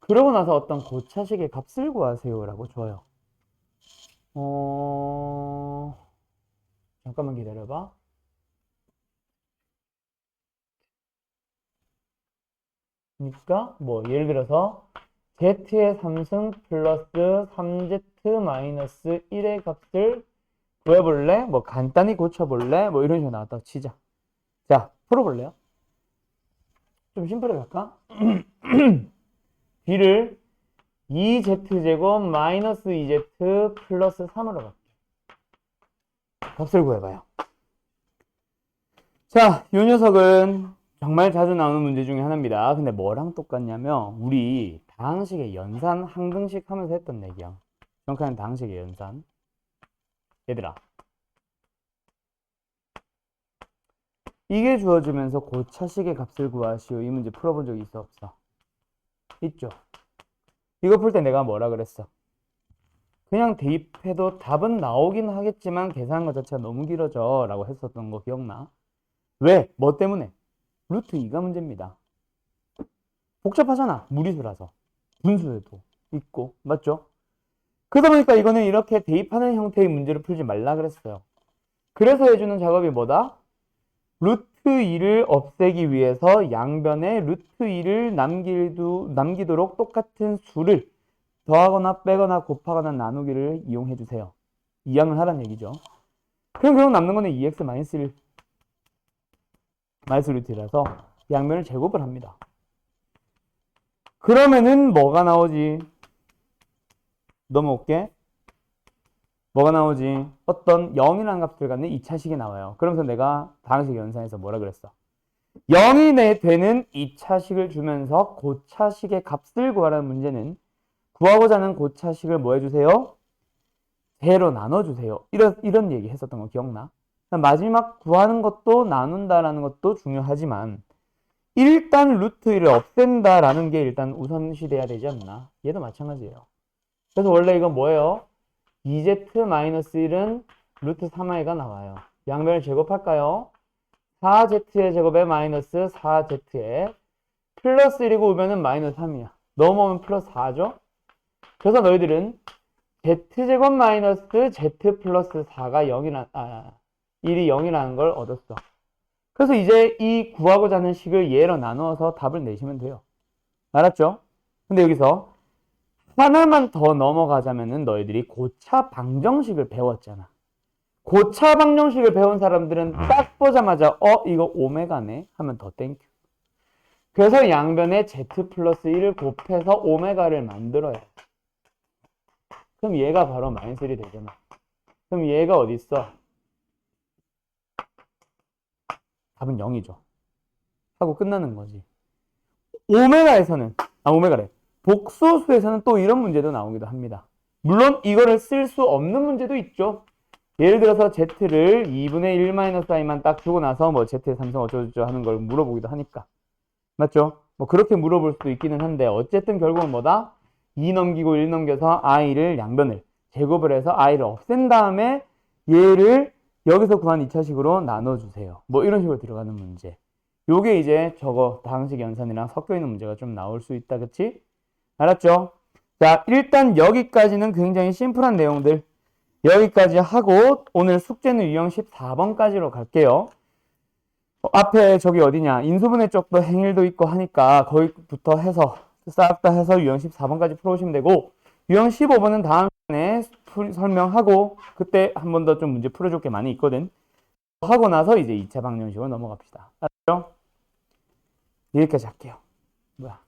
그러고 나서 어떤 고차식의 값을 구하세요 라고 줘요. 잠깐만 기다려봐. 그러니까 뭐 예를 들어서 z의 3승 플러스 3z 마이너스 1의 값을 구해볼래? 뭐 간단히 고쳐볼래? 뭐 이런 식으로 나왔다고 치자. 자, 풀어볼래요? 좀 심플하게 할까? b를 2z제곱 마이너스 2z 플러스 3으로 갈게. 값을 구해봐요. 자, 이 녀석은 정말 자주 나오는 문제 중에 하나입니다. 근데 뭐랑 똑같냐면 우리 다항식의 연산 항등식 하면서 했던 얘기야. 정확한 다항식의 연산. 얘들아, 이게 주어지면서 고차식의 값을 구하시오. 이 문제 풀어본 적 있어 없어? 있죠. 이거 풀 때 내가 뭐라 그랬어? 그냥 대입해도 답은 나오긴 하겠지만 계산한 것 자체가 너무 길어져 라고 했었던 거 기억나? 왜? 뭐 때문에? 루트 2가 문제입니다. 복잡하잖아. 무리수라서. 분수에도 있고. 맞죠? 그러다 보니까 이거는 이렇게 대입하는 형태의 문제를 풀지 말라 그랬어요. 그래서 해주는 작업이 뭐다? 루트 2를 없애기 위해서 양변에 루트 2를 남기도록 똑같은 수를 더하거나 빼거나 곱하거나 나누기를 이용해 주세요. 이항을 하란 얘기죠. 그럼 결국 남는 거는 2x-1 마이너스 루트 1이라서 양변을 제곱을 합니다. 그러면은 뭐가 나오지? 넘어올게. 뭐가 나오지? 어떤 0이라는 값을 갖는 2차식이 나와요. 그러면서 내가 다항식 연산에서 뭐라 그랬어? 0이 되는 2차식을 주면서 고차식의 값을 구하라는 문제는 구하고자 하는 고차식을 뭐 해주세요? 제로 나눠주세요. 이런 얘기 했었던 거 기억나? 마지막 구하는 것도 나눈다라는 것도 중요하지만 일단 루트 1을 없앤다라는 게 일단 우선시돼야 되지 않나? 얘도 마찬가지예요. 그래서 원래 이건 뭐예요? 2z-1은 루트 3i가 나와요. 양변을 제곱할까요? 4z의 제곱에 마이너스 4z에 플러스 1이고 오면은 마이너스 3이야. 넘어오면 플러스 4죠? 그래서 너희들은 z제곱 마이너스 z 플러스 4가 1이 0이라는 걸 얻었어. 그래서 이제 이 구하고자 하는 식을 얘로 나누어서 답을 내시면 돼요. 알았죠? 근데 여기서 하나만 더 넘어가자면은 너희들이 고차 방정식을 배웠잖아. 고차 방정식을 배운 사람들은 딱 보자마자 이거 오메가네 하면 더 땡큐. 그래서 양변에 z 플러스 1을 곱해서 오메가를 만들어야 돼. 그럼 얘가 바로 마이너스 1이 되잖아. 그럼 얘가 어디 있어? 답은 0이죠. 하고 끝나는 거지. 오메가래. 복소수에서는 또 이런 문제도 나오기도 합니다. 물론 이거를 쓸 수 없는 문제도 있죠. 예를 들어서 z를 2분의 1 마이너스 i만 딱 주고 나서 뭐 z의 삼성 어쩌고저쩌고 하는 걸 물어보기도 하니까. 맞죠? 뭐 그렇게 물어볼 수도 있기는 한데 어쨌든 결국은 뭐다? 2 넘기고 1 넘겨서 i를 양변을 제곱을 해서 i를 없앤 다음에 얘를 여기서 구한 2차식으로 나눠주세요. 뭐 이런 식으로 들어가는 문제. 요게 이제 저거 다항식 연산이랑 섞여 있는 문제가 좀 나올 수 있다. 그치? 알았죠? 자, 일단 여기까지는 굉장히 심플한 내용들. 여기까지 하고 오늘 숙제는 유형 14번까지로 갈게요. 앞에 저기 어디냐? 인수분해 쪽도 행일도 있고 하니까 거기부터 해서 싹 다 해서 유형 14번까지 풀어오시면 되고 유형 15번은 다음 시간에 설명하고 그때 한 번 더 좀 문제 풀어줄 게 많이 있거든. 하고 나서 이제 2차 방정식으로 넘어갑시다. 알았죠? 여기까지 할게요. 뭐야?